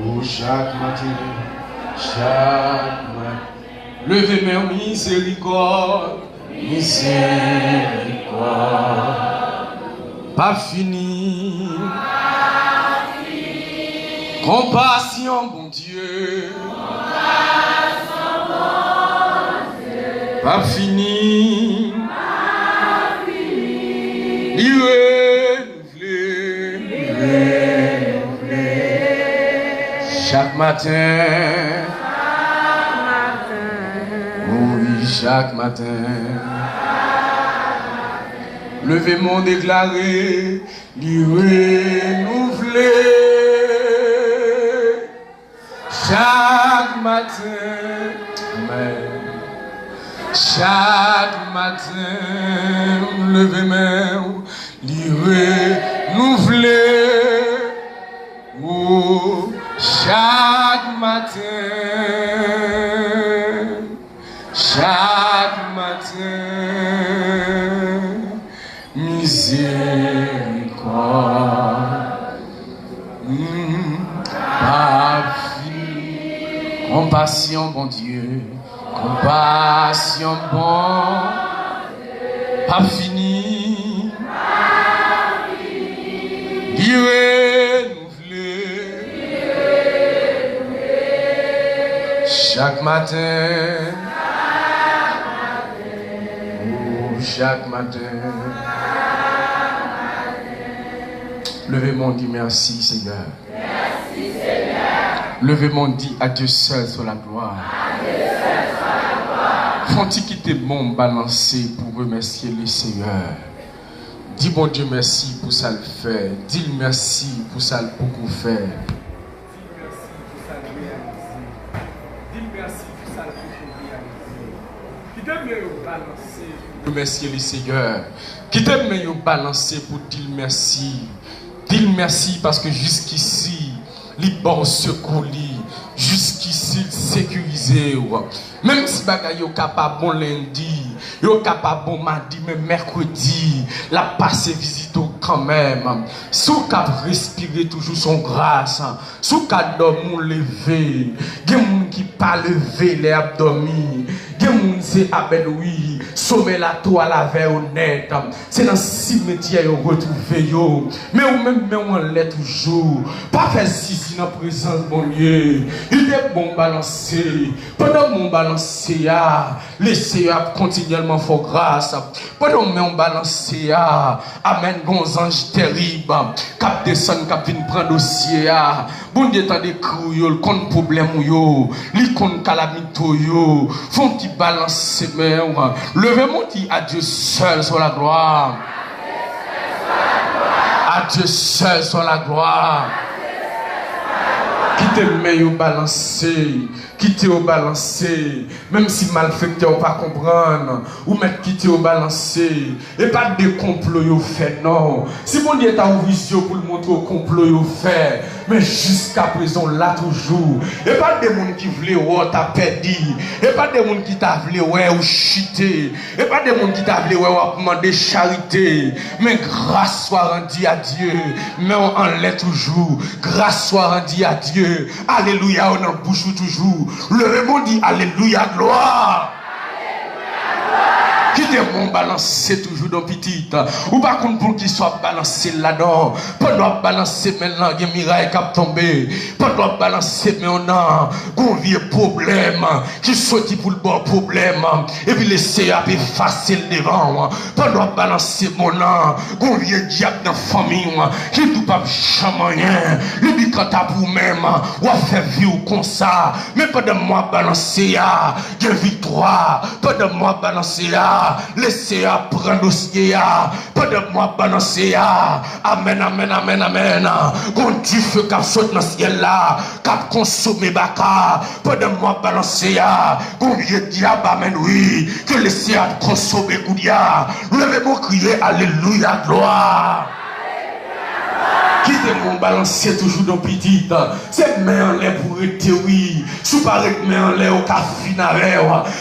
Oh, chaque matin, levez mes miséricorde, pas fini, compassion, bon Dieu, pas fini, chaque matin, oui, chaque matin, levez mon déclaré, lui renouveler, chaque matin, amen. Chaque matin, levez mes, lui renouveler, oh, chaque matin, miséricorde, pas fini, compassion, bon Dieu, compassion, bon, pas fini, chaque matin, oh, chaque matin, levez-moi, dit merci Seigneur. Merci Seigneur. Levez-moi, dit à Dieu seul sur la gloire. Font-ils quitter mon balancé pour remercier le Seigneur. Dis bon Dieu merci pour ça le fait. Dis merci pour ça le beaucoup fait. Remercier le Seigneur. Qui t'aime mieux balancer pour dire merci. Dis merci parce que jusqu'ici, les bons secours, jusqu'ici, sécurisé. Même si bagay yo capable bon lundi, yo capable bon mardi, même mercredi, la passe visite quand même. Sous cap respirer toujours son grâce, sous cap dormir lever, gen moun qui pas lever les abdomen, gen moun c'est abel oui, sommet la toile la veille honnête. C'est dans cimetière yo retrouver yo, mais ou même on l'est toujours. Pas faire si dans présence mon Dieu. Il est bon balancer. Pendant mon balancer le Seigneur continuellement fort grâce. Pendant mon balancer amen gon ange terrible cap descend cap vinn prendre dossier bon Dieu tant de cru yo kon problème yo li kon calamito yo font qui balancer mais levez mon dit à Dieu seul sur la gloire. À Dieu seul sur la gloire. Qui te met au balancer, qui te au balancer, même si malfaiteur pas comprendre, ou mettre qui te au balancer, et pas de complot yo fait non. Si mon Dieu t'a ouvert pour le montrer au complot yo fait, mais jusqu'à présent là toujours, et pas de monde qui voulait ou t'a perdu, et pas de monde qui t'a voulu ouais ou chuter, et pas de monde qui t'a voulu ouais ou demander charité, mais grâce soit rendue à Dieu, mais on en l'est toujours, grâce soit rendue à Dieu. Alléluia, on en bouche toujours. Le monde dit Alléluia, gloire. Qui te bon balancer toujours dans petite ou pas contre pour qu'il soit balancé là-dedans pendant balancer maintenant il y a miraille qui a tombé pendant balancer mais on a un vieux problème qui sorti pour le bon problème et puis laisser à effacer le devant pendant balancer mon an un vieux diable dans famille qui tout pas chamoyen lui dit quand t'as pour même ou à faire vivre comme ça mais pendant moi balancer il y a victoire pendant moi balancer laissez prendre dossier pas de moi balancer amen amen amen amen quand Dieu feu cap saute dans ciel là cap consommer baka pas de moi balancer quand Dieu diable amen oui que laissez consommer goudia levez-moi crier alléluia gloire. Quittez mon balancier toujours dans petit. C'est main en l'air pour être oui. Sous paraît main en l'air au café navet.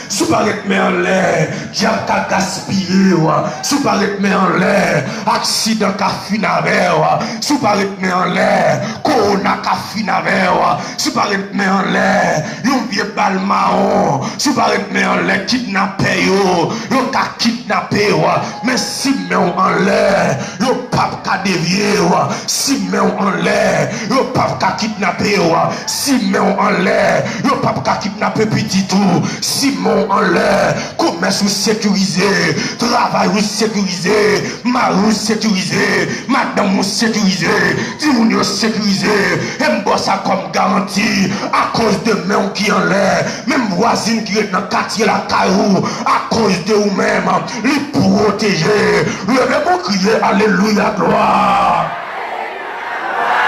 Sous paraît main en l'air. Diable qu'a gaspillé. Sous paraît main en l'air. Accident café navet. Sous paraît main en l'air. Corona café navet. Sous paraît main en l'air. Yon vieux bal marron. Sous paraît main en l'air. Kidnappé yo. Yon ka kidnappé. Mais si main en l'air. Yon pape ka dévié. Si main en l'air, yo pape ka kidnapper, si main en l'air, yo pape ka kidnapper petit tout, si main en l'air, commerce ou sécurisé, travail ou sécurisé, mari ou sécurisé, madame ou sécurisé, timoun yo sécurisé, et ça comme garantie, à cause de main qui en l'air, même voisine qui est dans le quartier la caillou, à cause de vous-même, les protéger, levez-moi crier, alléluia, gloire.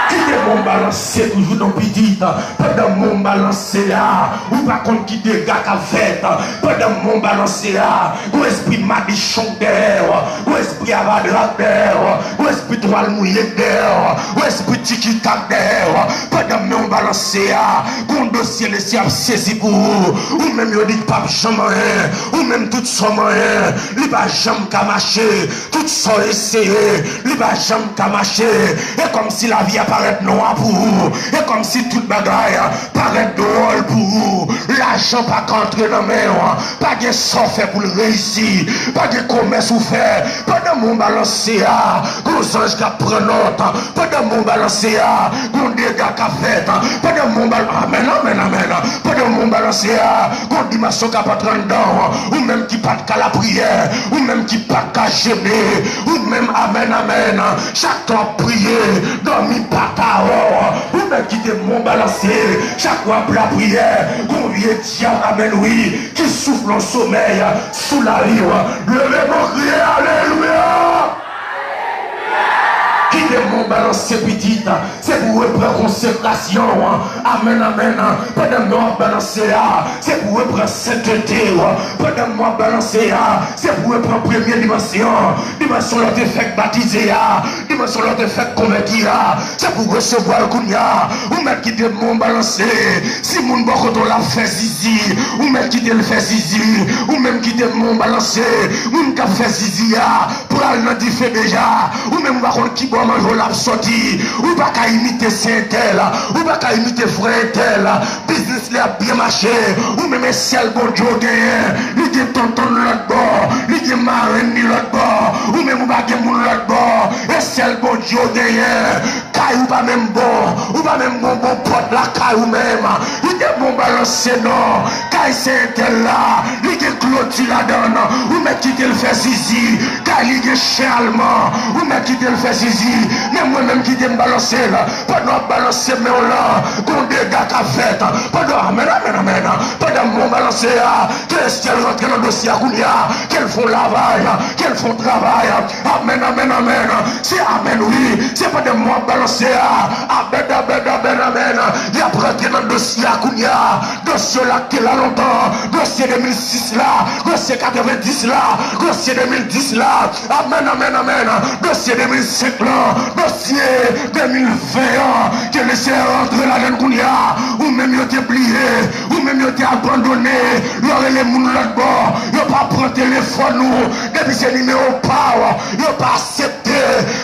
Quittez mon balancier toujours dans petit, pendant mon balancier là, ou pas contre qui dégâts qu'a fait, pendant mon balancier là, ou esprit madichon d'air, ou esprit avadrak d'air, ou esprit toile mouillé d'air, ou esprit tiki tac d'air, pendant mon balancier là, qu'on dossier laissé à saisir pour vous, ou même yo dit pas jamais rien, ou même tout son moyen, il va jamais qu'à marcher, tout son essayé, il va jamais qu'à marcher, et comme si la vie apparaît noir pour vous, et comme si toute bagaille paraît drôle pour vous, l'argent pas qu'entrer dans mes mains, pas de sang fait pour le réussir, pas de commerce ou faire, pas de mon balancier, gros ange qui prend note, pas de mon balancier, gros dégâts qui fait, pas de mon balancier, amen, amen, amen, pas de mon balancier, gros dimension qui pas prendre dedans, ou même qui pas de la prière, ou même qui pas de gêner, ou même amen, amen, chaque temps prier, dormir pas ou même qui te mon balancier, chaque fois pour la prière, qu'on vient diable, amen, oui, qui souffle en sommeil, sous la vie, levez-moi, crier, alléluia. Qui est mon balancier petit, c'est pour prendre consécration. Amen, amen. Pendant moi balancer, c'est pour prendre sainteté. Pendant moi balancer, c'est pour prendre première dimension. Dimension l'autre fait baptiser, dimension l'autre fait convertir. C'est pour recevoir le kounia. Ou même qui est mon balancier. Si mon bokoto la fait zizi, ou même qui te le fait zizi, ou même qui est mon balancier, ou qui fait zizi, pour aller dans le fait déjà, ou même qui boit manger la sortie, ou pas qu'à imiter Saint-Tel, ou pas qu'à imiter Frère-Tel, business là bien marché, ou même ciel bon Dieu gagné, il y a tonton l'autre bord, il y a marraine l'autre bord, ou même ou pas qu'il y a mon l'autre bord, et ciel bon Dieu gagné, caille ou pas même bon, ou pas même bon pote la caille ou même, il y a bon balancier non, caille Saint-Tel là, il y a clôture la donne, ou même qui te le fait zizi, caille il y a chien allemand, ou même qui te le fait zizi, mais moi-même qui t'aime balancer là, pendant balancer mais on là, qu'on dégâts qu'a fait, pendant amen, amen, amen, pendant mon balancer là, que ciel rentre dans le dossier à Kounia, qu'elles font travail, qu'elles font travail, amen, amen, amen, c'est amen, oui, c'est pendant moi balancer là, amen, amen, amen, amen, il y a rentré dans le dossier à Kounia, dossier là qui est là longtemps, dossier 2006 là, dossier 90 là, dossier 2010 là, amen, amen, amen, dossier 2005 là, dossier 2020 qui est laissé rentrer la laine Kounia, ou même il été plié, ou même il été abandonné, il y aurait les mouns l'autre bord, il n'y a pas pris téléphone nous, depuis ces numéros power, il n'y a pas accepté,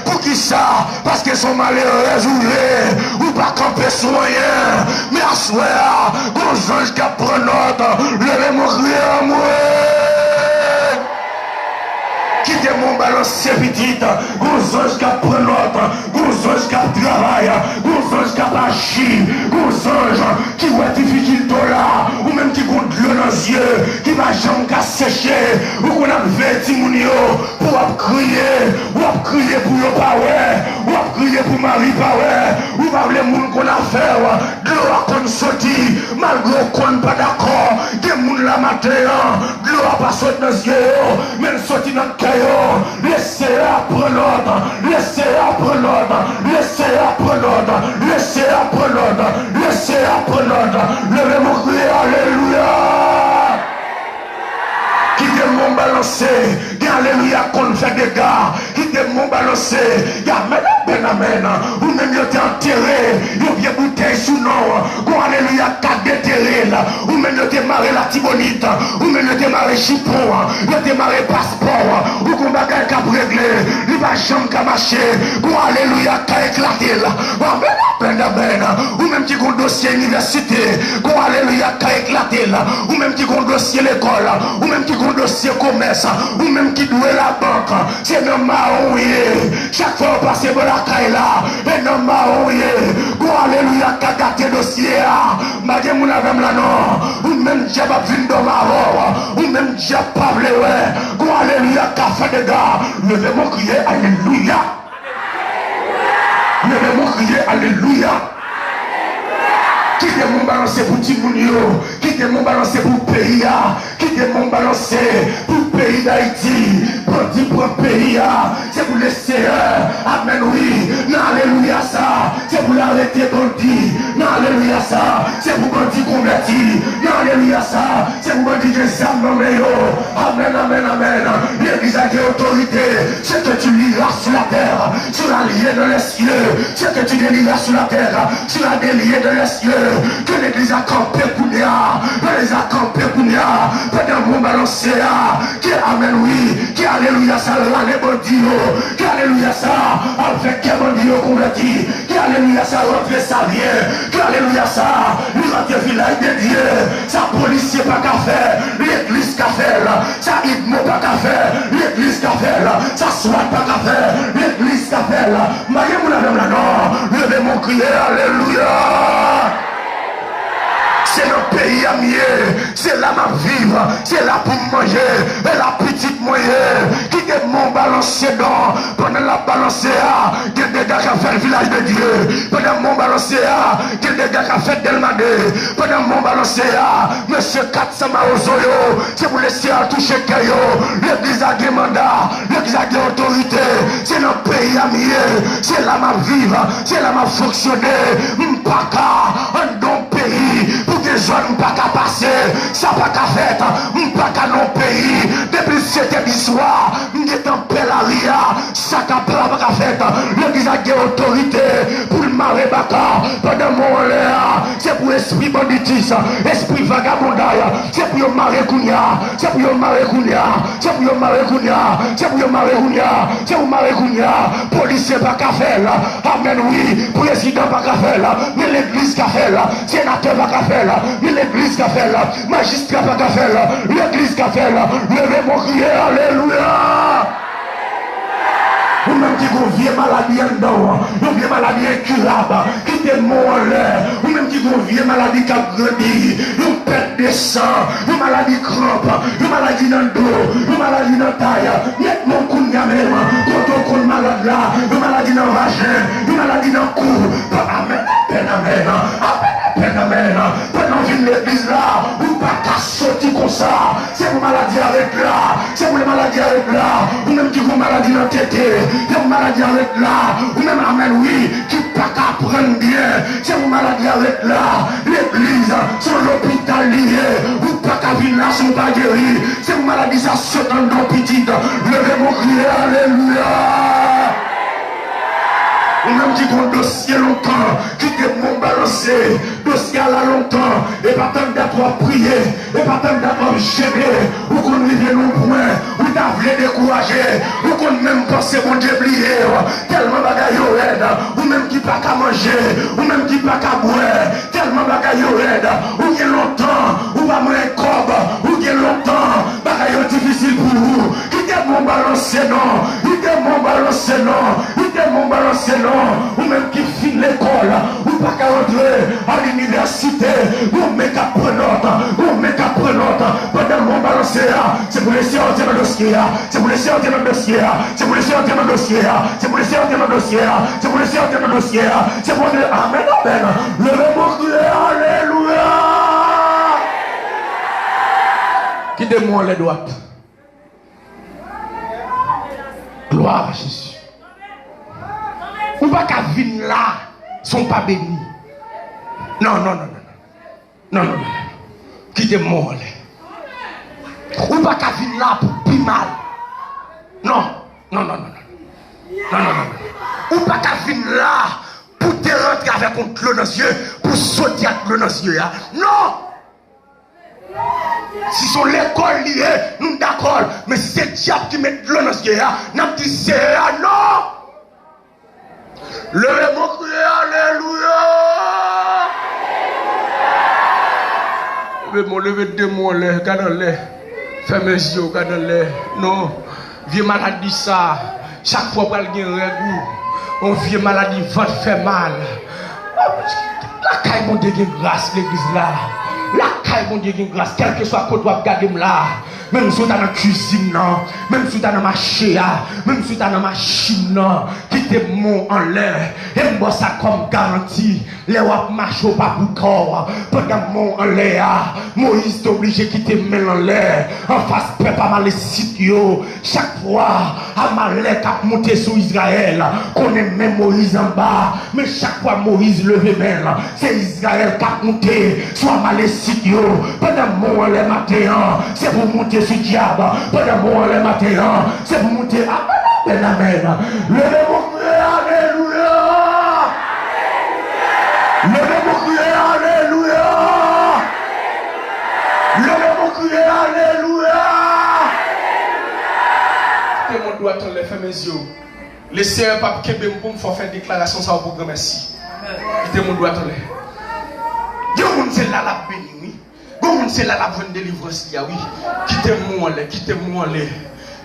pour qui ça, parce qu'ils sont malheureux résolus, ou pas camper soyen, mais à soir, gros ange qui apprend notre, levez-moi crier à moi. Quittez mon balancier petit, gros ange qui prend l'autre, gros ange qui travaille, gros ange qui agit, gros ange qui voit difficulté là, ou même qui compte l'eau dans les yeux, qui va jamais qu'à sécher, ou qu'on a vêti mon yo, pour crier, ou crier pour yo pas ouais, ou crier pour Marie pas ouais, ou pas les moun qu'on a fait, de l'eau qu'on sorti, malgré qu'on pas d'accord, des moun la matin, de l'eau pas sorti dans les yeux, mais sorti dans le cœur. Laissez apprendre l'ordre, laissez apprendre l'ordre, laissez apprendre l'ordre, laissez apprendre l'ordre, laissez apprendre l'ordre, levez-moi crier alléluia. Qui est mon balancier, qui alléluia qu'on fait des gars, qui quitter mon balancé. Amen, amen. Ou même yo t'es enterré. Yo bien bouteille sous nom. Go alléluia, 4 déterré là. Ou même yo t'es marré la Tibonite. Ou même yo t'es marré Chipon. Yo t'es marré passeport. Ou qu'on bagaille cap réglé. Il va jamais qu'à marcher. Go alléluia, qu'a éclaté là. Amen. Ou même qui gon dossier université. Go alléluia, qu'a éclaté là. Ou même qui gon dossier l'école. Ou même qui gon dossier commerce. Ou même qui doit la banque. C'est non maouillé. Chaque fois on passe par la caille là. Et non maouillé. Go alléluia, qu'a gâté dossier. Madame mon avem là non. Ou même j'ai pas vu dans ma robe. Ou même j'ai pas voulu ouais. Go alléluia, qu'a fait des gars. Levez-moi crier alléluia. Levez-moi crier alléluia. Quittez mon balancé pour Timounio, quittez mon balancé pour le pays, quittez mon balancé pour le pays d'Haïti, pour le pays, c'est pour le Seigneur, amen oui, alléluia ça, c'est pour l'arrêter bandit, alléluia ça, c'est pour bandit converti, alléluia ça, c'est pour bandit des âmes amen, l'église a des autorités, ce que tu liras sur la terre, tu l'as lié dans les cieux, ce que tu délivres sur la terre, tu l'as délié dans les cieux, que l'église a campé pour nous, l'église a campé pour nous, pendant mon balancé, qui amen oui, qui alléluia ça, l'année bandit, qui alléluia ça, avec qui bandit converti, qui alléluia ça, rentre sa vie, qui alléluia ça, lui rentre village de Dieu, sa policier pas qu'à faire, l'église qu'à faire, sa idmo pas qu'à faire, l'église qu'à faire, sa soit pas qu'à faire, l'église qu'à faire, maillez mon âme là non, levez mon crier, alléluia. C'est notre pays à mieux, c'est là ma vivre, c'est là pour manger, et la petite moyenne, qui est mon balancé dans, pendant la balancée, qui est des gars qui a fait le village de Dieu, pendant mon balancé, qui est des gars qui a fait Delmadé, pendant mon balancé, monsieur Katsama Ozoyo, c'est pour laisser à toucher Kayo, l'église a des mandats, l'église a des autorités, c'est notre pays à mieux, c'est là ma vivre, c'est là ma fonctionner, m'paka, un don pays, pour que les jeunes pas qu'à passer, ça pas qu'à faire, pas qu'à non pays, depuis c'était l'histoire, m'est en paix la ria, ça qu'à pas qu'à faire, l'église a des autorités, pour le maré baka, pendant mon léa, c'est pour l'esprit banditis, esprit vagabondaille, c'est pour le maré kounia, c'est pour le maré kounia, c'est pour le maré kounia, c'est pour le maré kounia, c'est pour le maré kounia, policier pas qu'à faire, amen oui, président pas qu'à faire, mais l'église qu'a fait là, sénateur pas qu'à faire là, mais l'église qu'a fait là, magistrat pas qu'à faire là, l'église qu'a fait là, levez mon crier, alléluia. Ou même qui ont vieux maladie en dedans, ou vieux maladie incurable, qui te mort en l'air, ou même qui ont vieux maladie qui a grandi, ou perte de sang, ou maladie crampe, ou maladie dans le dos, ou maladie dans la taille, net mon coup de même, quand on compte malade là, ou maladie dans le vagin, ou maladie dans le cou, amen, amen, pendant une l'église là, ou pas qu'à sortir comme ça, c'est pour maladie avec là, c'est pour les maladies avec là, ou même qui ont maladie dans la tête, il y a une maladie avec là, ou même amen oui, qui pas qu'à prendre bien, c'est une maladie avec là, l'église, son l'hôpital lié, ou pas qu'à venir là, son pas guéri, c'est une maladie ça saute dans le petit, levez mon crier, alléluia. Ou même qui ont dossier longtemps, qui te m'ont balancé, dossier à la longtemps, et pas tant d'être prier, et pas tant d'être gêné, ou qu'on vienne au point, ou t'as voulu décourager, ou qu'on même pensé mon Dieu oublié, tellement bagaille aide, ou même qui pas qu'à manger, ou même qui pas qu'à boire, tellement bagaille aide, ou qui longtemps, ou pas moins cob, ou qui longtemps, bagaille difficile pour vous, qui te m'ont balancé non, qui te m'ont balancé non, qui te m'ont balancé non. Ou même qui finit l'école, ou pas qu'à rentrer à l'université, ou même qu'à prendre, ou même qu'à prendre, pendant mon balancé, c'est pour laisser entrer dans le dossier, c'est pour laisser entrer dans le dossier, c'est pour laisser entrer dans le dossier, c'est pour laisser entrer dans le dossier, c'est pour laisser entrer dans le dossier, c'est pour dire amen, amen, levez mon crier, alléluia. Qui démonte les droites? Gloire à Jésus. Ou pas qu'à venir là, sont pas bénis. Non. Qui te mort. Ou pas qu'à venir là pour plus mal. Non. Non. Ou pas qu'à venir là pour te rentrer avec un clou dans les yeux, pour sauter avec clou dans les yeux. Non! Si son l'école liée, nous d'accord. Mais si c'est le diable qui met de l'eau dans ce gars, nous dit c'est non. Levez-moi, criez alléluia. Levez deux mots, regardez-les. Fermez les yeux, regardez-les. Non, vieux maladie ça. Chaque fois qu'il y a un règle, on vieux maladie, votre fait mal. La caille, mon Dieu, grâce, l'église là. La caille, mon Dieu, grâce, quel que soit côté où regarder là. Même si tu es dans la cuisine, même si tu es dans la machine, même si tu es dans la machine, qui te monte en l'air. Et moi, ça comme garantie. Les wap marche au pas pour corps. Pendant mon en l'air, Moïse est obligé de quitter en l'air. En face, pas mal les sites. Chaque fois, Amalek a monté sur Israël. Qu'on est même Moïse en bas. Mais chaque fois, Moïse levé même. C'est Israël qui a monté sur Amalek site. Pendant mon en l'air matin, c'est pour monter sur diable. Pendant mon en l'air matin, c'est pour monter à Amen. Levez-vous, alléluia. Levez-vous, criez alléluia. Levez-vous, criez alléluia. Tout le monde doit attendre les fermes mes yeux. Laissez un pape Kébé pour me faire déclaration ça au programme merci. Tout le monde doit attendre. Dieu monde c'est là la béni oui. Dieu monde c'est là la bonne délivrance oui. Quittez-moi les.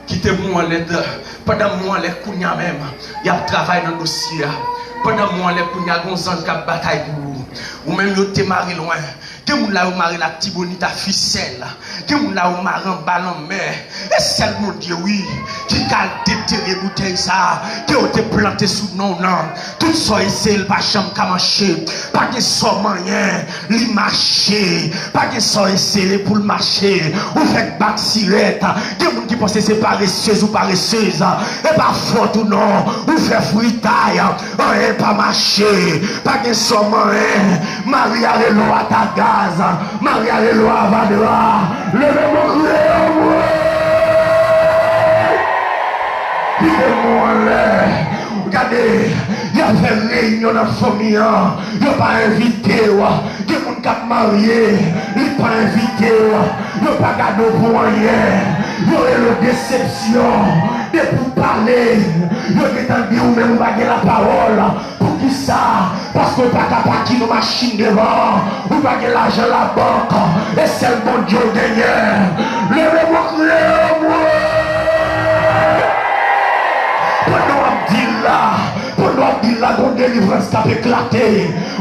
Quittez-moi les deux. Pendant moi les kounya même. Il y a travail dans le dossier. Pendant moi les kounya gonzan qui bataille pour vous. Ou même yo te mari loin. Que moun la ou mari la petite bonita ficelle. Que moun la ou mari en ballon mer. Et celle mon Dieu oui. Qui a déterré bouteille ça. Qui a été planté sous non. Tout ça c'est le pas chambre qu'à marcher. Pas de ça moyen. Li marcher. Pas de ça c'est pour le marcher. Ou fait bac sirette. Que moun qui pense c'est paresseuse ou paresseuse. Et pas faute ou non. Ou fait fruitaille. Et pas marcher. Pas de ça moyen. Marie a le à ta gaz, Marie a le à Vadra, levez-moi crier en moi. Quittez-moi en l'air. Regardez, il y a fait réunion dans la famille, il n'y a pas invité, il y a des gens qui sont mariés, il n'y a pas invité, il n'y a pas gardé pour rien, il y a une déception, de pour parler, il y a des gens qui ont même pas la parole. Pour qui ça? Parce qu'on n'a pas parti nos machines devant, on n'a pas l'argent à la banque, et c'est le bon Dieu derrière. Levez-moi crier moi. Pendant qu'il a une délivrance qui a éclaté,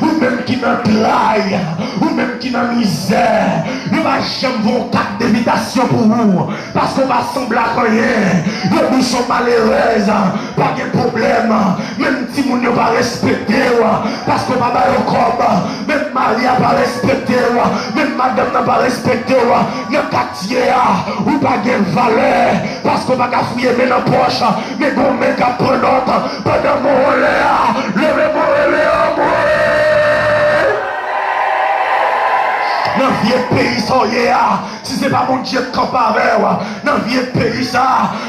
ou même qui n'a trahi, ou même qui n'a misère, il va jamais avoir carte d'invitation pour vous, parce qu'on va sembler à rien, les bouches sont malheureuses, pas de problème, même si vous ne pas respecté, parce qu'on va pas le corps, même Marie n'a pas respecté, même madame n'a pas respecté, le quartier, ou pas de valeur, parce qu'on va pas fouiller dans la poche, mais bon, mais qu'à prendre l'autre, pendant mon levez-moi, levez-moi. Dans le vieux pays, si ce n'est pas mon Dieu qui campe avec, dans le vieux pays,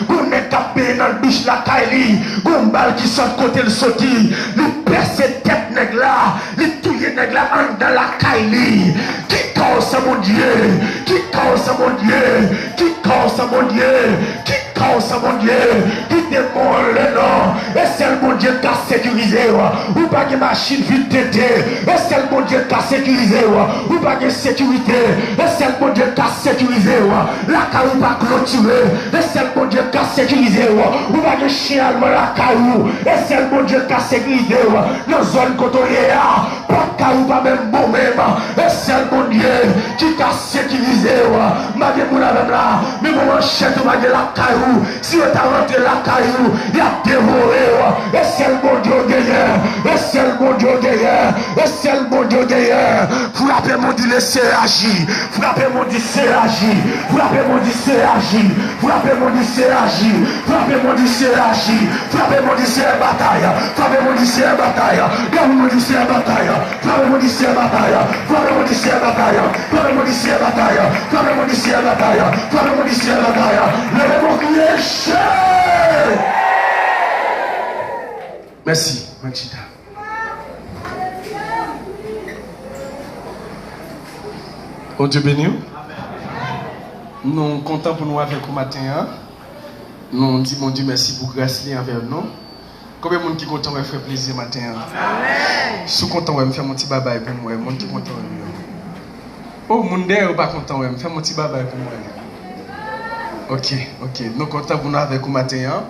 vous n'êtes pas payé dans le bouche la caille, vous balle qui sort côté le sauti, nous percez tête nègre là, nous touillez nègre là dans la caille. Qui cause mon Dieu? Qui cause mon Dieu? Qui cause mon Dieu? Qui cause mon Dieu? Qui démon le nom? Et c'est le bon Dieu qui a sécurisé, ou pas de machine vite tété, et c'est le bon Dieu qui a sécurisé, ou pas de sécurité, et c'est le bon Dieu qui a sécurisé, la caillou pas clôturée, et c'est le bon Dieu qui a sécurisé, ou pas de chien allemand la caillou, et c'est le bon Dieu qui a sécurisé, dans zone côtoyée, pas de caillou pas même bon même, et c'est le bon Dieu qui a sécurisé, ma vie pour la même là, mais mon chef de la caillou, si on t'a rentré la caillou, il a dévoré, et c'est le bon Dieu derrière, et c'est le bon Dieu derrière, et c'est le bon Dieu derrière, frappez mon Dieu, laissez agir, frappez mon Dieu, c'est agir, frappez mon Dieu, c'est agir, frappez mon Dieu, c'est agir, frappez mon Dieu, c'est agir, frappez mon Dieu, c'est bataille, frappez mon Dieu, c'est bataille, frappez mon Dieu, c'est bataille, frappez mon Dieu, c'est bataille, frappez mon Dieu, c'est bataille, frappez mon Dieu, c'est bataille, frappez mon Dieu, c'est bataille, frappez mon Dieu, c'est bataille, levez mon crier, Merci, Machida. Oh Dieu béni. Nous sommes contents pour nous avec vous matin. Nous disons mon Dieu merci pour grâce envers nous. Combien de monde qui est content de faire plaisir matin? Amen. Si vous êtes content de faire mon petit bye pour moi, monde qui est content. Oh, monde n'est pas content de faire mon petit bye pour moi. Ok. Nous sommes contents pour nous avec vous matin.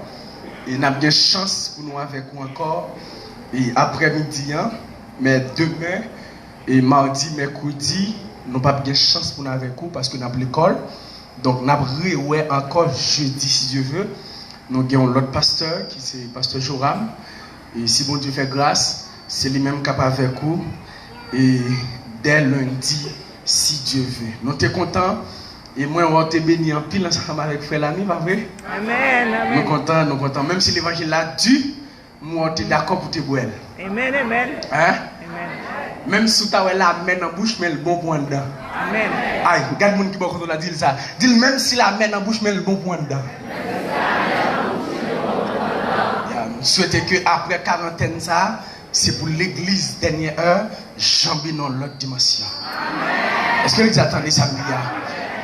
Et nous avons bien chance pour nous avec vous encore. Et après-midi, mais demain, et mardi, mercredi, nous n'avons pas bien chance pour nous avec vous parce que nous avons l'école. Donc nous avons encore jeudi, si Dieu veut. Nous avons l'autre pasteur, qui c'est pasteur Joram. Et si bon Dieu fait grâce, c'est lui-même capable avec vous. Et dès lundi, si Dieu veut. Nous sommes contents. Et moi, on te béni en pile ensemble avec frère l'ami, pas vrai? Amen, amen. Nous contents. Même si l'évangile a dû, moi, on est d'accord pour te boire. Amen, amen. Hein? Amen. Même si tu as la main en bouche, mais le bon point dedans. Amen. Aïe, regarde le monde qui va quand on a dit ça. Dis même si la main en bouche, mais le bon point dedans. Nous souhaitons que après quarantaine, ça, c'est pour l'église dernière heure, jamber dans l'autre dimension. Est-ce que vous attendez ça, Mia?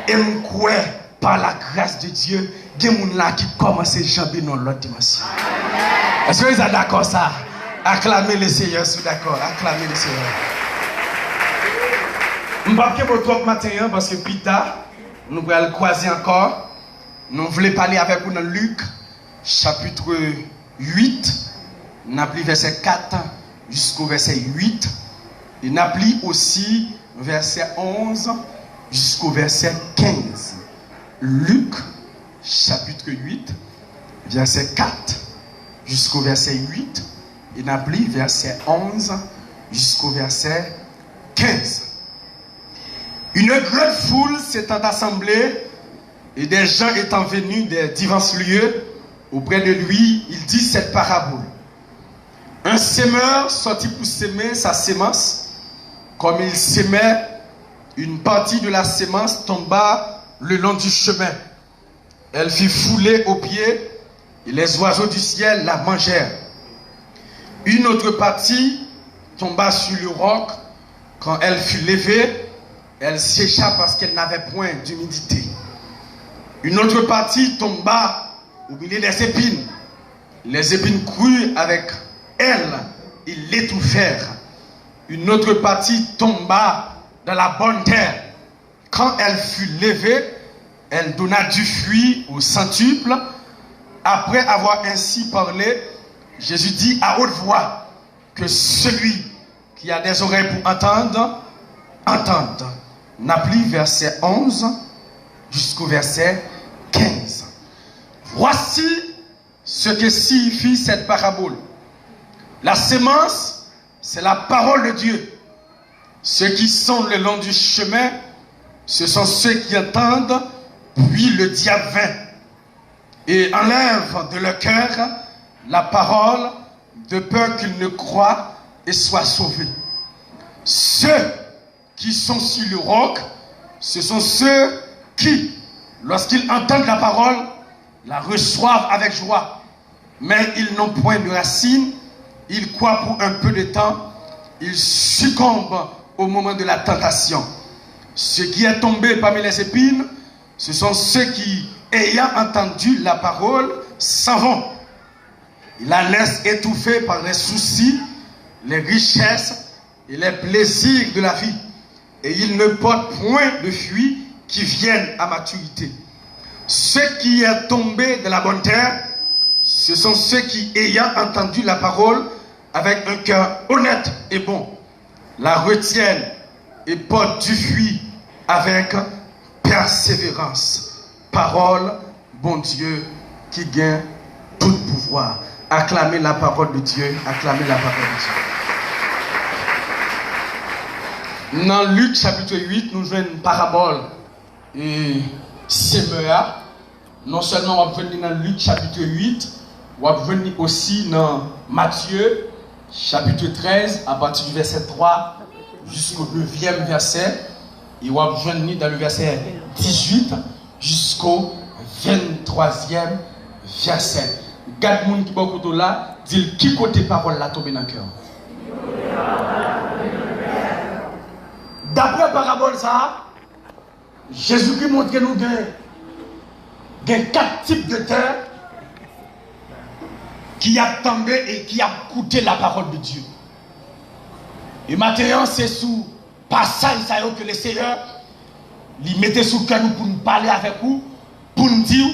Et je crois, par la grâce de Dieu, il y a des gens qui commencent à jamber dans l'autre dimension. Est-ce que vous êtes d'accord ça? Acclamez le Seigneur, si vous êtes d'accord. Acclamez le Seigneur. Je ne vais pas vous trop matin parce que Pita, nous allons le croiser encore. Nous voulons parler avec vous dans Luc, chapitre 8. Nous avons verset 4 jusqu'au verset 8. Et nous avons aussi verset 11 jusqu'au verset 15. Luc, chapitre 8, verset 4 jusqu'au verset 8. Et nous avons verset 11 jusqu'au verset 15. Une grande foule s'étant assemblée et des gens étant venus des divers lieux auprès de lui, il dit cette parabole. Un semeur sortit pour semer sa sémence. Comme il sémait, une partie de la sémence tomba le long du chemin. Elle fut foulée aux pieds et les oiseaux du ciel la mangèrent. Une autre partie tomba sur le roc. Quand elle fut levée, elle sécha parce qu'elle n'avait point d'humidité. Une autre partie tomba au milieu des épines. Les épines crurent avec elle et l'étouffèrent. Une autre partie tomba dans la bonne terre. Quand elle fut levée, elle donna du fruit au centuple. Après avoir ainsi parlé, Jésus dit à haute voix que celui qui a des oreilles pour entendre, entende. N'applique verset 11 jusqu'au verset 15. Voici ce que signifie cette parabole. La sémence, c'est la parole de Dieu. Ceux qui sont le long du chemin, ce sont ceux qui entendent, puis le diable vint et enlève de leur cœur la parole de peur qu'ils ne croient et soient sauvés. Ceux qui sont sur le roc, ce sont ceux qui, lorsqu'ils entendent la parole, la reçoivent avec joie. Mais ils n'ont point de racines, ils croient pour un peu de temps, ils succombent au moment de la tentation. Ce qui est tombé parmi les épines, ce sont ceux qui, ayant entendu la parole, s'en vont. Ils la laissent étouffer par les soucis, les richesses et les plaisirs de la vie. Et ils ne portent point de fruits qui viennent à maturité. Ce qui est tombé de la bonne terre, ce sont ceux qui, ayant entendu la parole, avec un cœur honnête et bon, la retiennent et portent du fruit avec persévérance. Parole, bon Dieu, qui gagne tout pouvoir. Acclamez la parole de Dieu. Acclamez la parole de Dieu. Dans Luc chapitre 8, nous jouons une parabole et semeur. Non seulement on va venir dans Luc chapitre 8, on va venir aussi dans Matthieu chapitre 13 à partir du verset 3 jusqu'au 9e verset. Et on va venir dans le verset 18 jusqu'au 23e verset. Garde moun qui beaucoup là, Dis qui côté parole la tombe dans le cœur. D'après parabole ça, Jésus-Christ montre que nous avons 4 types de terre qui a tombé et qui a coûté la parole de Dieu. Et maintenant, c'est sous passage que le Seigneur lui mettait sous cœur pour nous parler avec vous, pour nous dire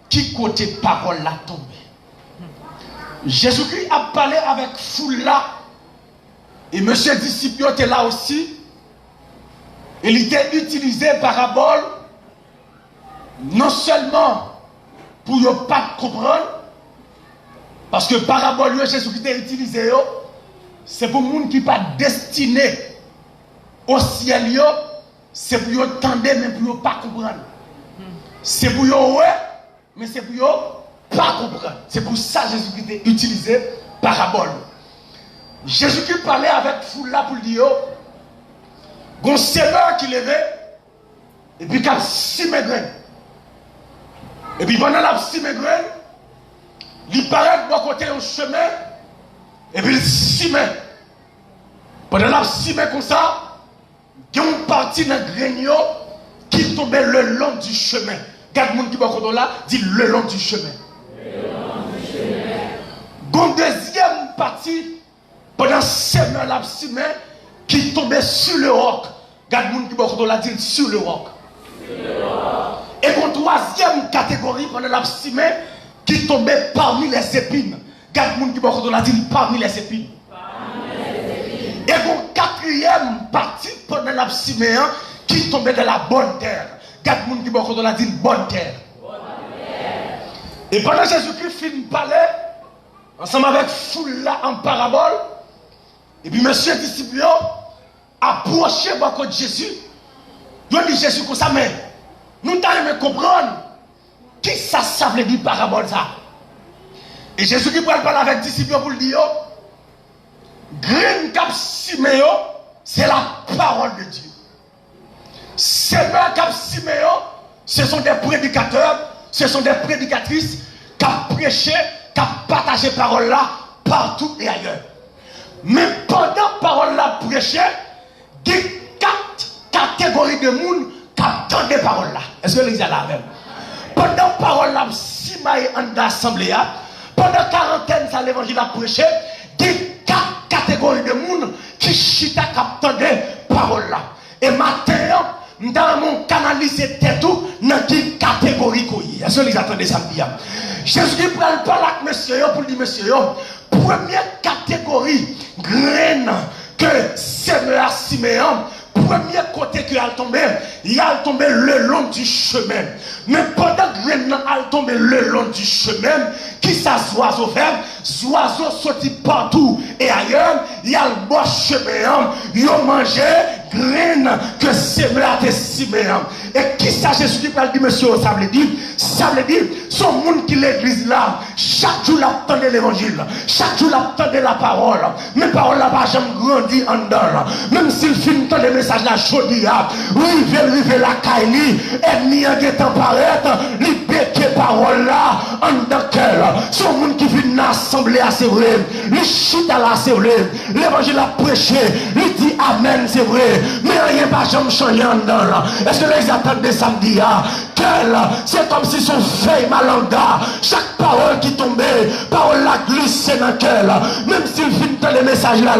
qui côté parole la tombé. Jésus-Christ a parlé avec foule là, et monsieur disciple était là aussi. Il était utilisé parabole non seulement pour ne pas comprendre, parce que parabole que Jésus-Christ a utilisé, c'est pour les gens qui ne sont pas destinés au ciel, c'est pour eux tendre, mais pour eux pas comprendre. C'est pour eux ouais, mais c'est pour eux pas comprendre. C'est pour ça que Jésus-Christ a utilisé parabole. Jésus-Christ parlait avec foule là pour dire, un semeur qui levait, et puis qui a 6 graines. Et puis pendant la 6 graines, il paraît de bon côté un chemin, et puis il 6 Pendant la 6 comme ça, il y a une partie dans le grain qui tombait le long du chemin. Quatre monde qui va là, dit le long du chemin. Une deuxième partie, pendant 6 la 6 qui tombait sur le roc. Quatre monde qui va là, dit sur le roc. Et une troisième catégorie, pendant la 6 qui tombait parmi les épines. Quatre monde qui va là, dit parmi les épines. Et une quatrième partie, pendant la 6 qui tombait dans la bonne terre. Quatre monde qui va là, dit bonne terre. Et pendant Jésus-Christ finit de parler, ensemble avec foule là en parabole, et puis monsieur disciple approché beaucoup de Jésus. Il dit Jésus comme ça, mais nous t'allons comprendre qui ça veut dire parabole ça. Et Jésus qui parle avec disciple pour le dire, grain cap Siméon, c'est la parole de Dieu. Semeur cap Siméon, ce sont des prédicateurs, ce sont des prédicatrices qui ont prêché, qui ont partagé parole là partout et ailleurs. Mais pendant parole là prêché, il y a 4 catégories de monde qui entendent des paroles là. Est-ce que les gens là même? Pendant parole là, si maille en assemblée, pendant quarantaine, ça l'évangile a prêché, il y a 4 catégories de monde qui chita qui entendent parole là. Et maintenant, dans mon canalisé tout, dans quelle catégorie qu'il est-ce que les attendez samedi? Jésus prend parole avec monsieur pour dire monsieur, première catégorie, graine que Seigneur Siméon, premier côté qui a tombé, il a tombé le long du chemin. Mais pendant que graine a tombé le long du chemin, qui ça oiseau faire? Oiseau sorti partout et ailleurs, il y a le bon chemin, il a mangé graine que Seigneur Siméon. Et qui ça Jésus qui parle dit monsieur, ça veut dire, son monde qui l'église là, chaque jour l'attendait l'évangile, chaque jour l'attendait la parole, mais parole là pas jamais grandi en dedans. Même s'il finit dans les messages là chaudi, oui, rive la caille, ennemi en guettant paraître, li béqué parole là en dedans qu'elle. Son monde qui vient assembler à c'est vrai, li chita là c'est vrai, l'évangile a prêché, lui dit amen c'est vrai, mais rien pas jamais changé en dedans. Est-ce que les attendent de samedi c'est comme si son feuille malanga, chaque parole qui tombait, parole la glissait dans qu'elle, même s'il finit dans les messages là,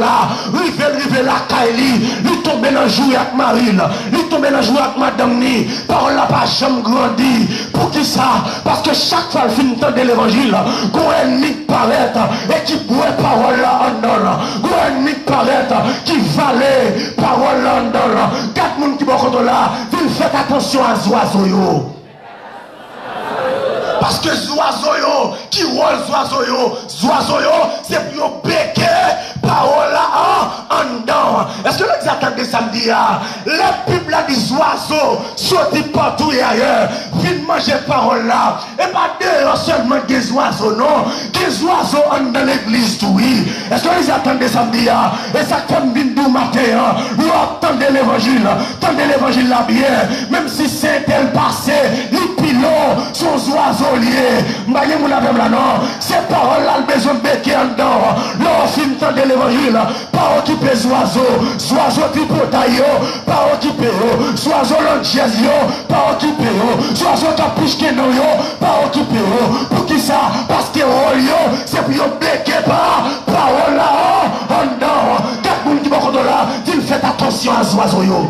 rive la caille, lui tombait dans le jour avec Marine, lui tombait dans le jour avec Madame Ni, parole là pas jamais grandi. Pour qui ça? Parce que chaque fois il finit de l'évangile, qu'on ennemi paraître et qui boit parole là en dedans, qu'on ennemi paraître qui valait parole là en dedans. 4 monde qui vont là, il fait attention à ce oiseau. Parce que oiseau qui roule oiseau c'est pour béquer parole en dedans. Est-ce que vous attendez samedi? Les pubs là des oiseaux sortent partout et ailleurs, viennent manger parole là. Et pas d'ailleurs seulement des oiseaux, non. Des oiseaux en dans l'église, oui. Est-ce que vous attendez samedi? Et ça comme vient du matin, vous attendez l'évangile là bien. Même si c'est tel passé, il Milo, son oiseau lié. M'baye mon avec là non. Ces paroles là, le besoin de béquer en dedans. L'on finit de l'évangile. Pas occuper les oiseaux. Oiseaux type taillot. Pas occuper. Oiseaux l'antiasio. Pas occuper. Oiseaux capuche que non yo. Pas occuper. Pour qui ça? Parce que yo, c'est pour yo béquer pas. Parole là, en dedans. Quatre monde qui vont là, dit faites attention à ces oiseaux yo.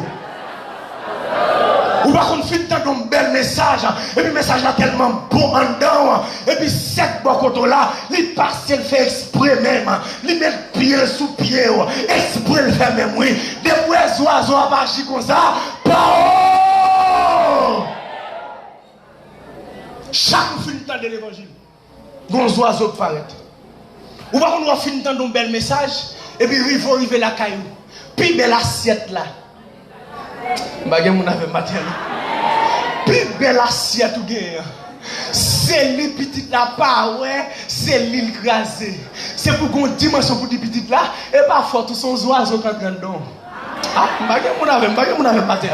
Ou pas qu'on finit dans un bel message, et puis le message là tellement bon en dedans, et puis cette bokoto là, il passe, il fait exprès même, il met pied sous pied, exprès le fait même, oui. Des oiseaux à marcher comme ça, parole! Chaque finit dans l'évangile, des oiseaux qui paraissent. Ou pas qu'on finit dans un bel message, et puis il faut arriver la caillou, puis belle assiette là. Bagay mon avait matin. Plus belle assiette ou gain. C'est les petites là pas ouais, c'est l'île crasée. C'est pour qu'on dimension pour les petites là et pas fort tous son oiseaux quand dedans. Ah, bagay mon avait matin.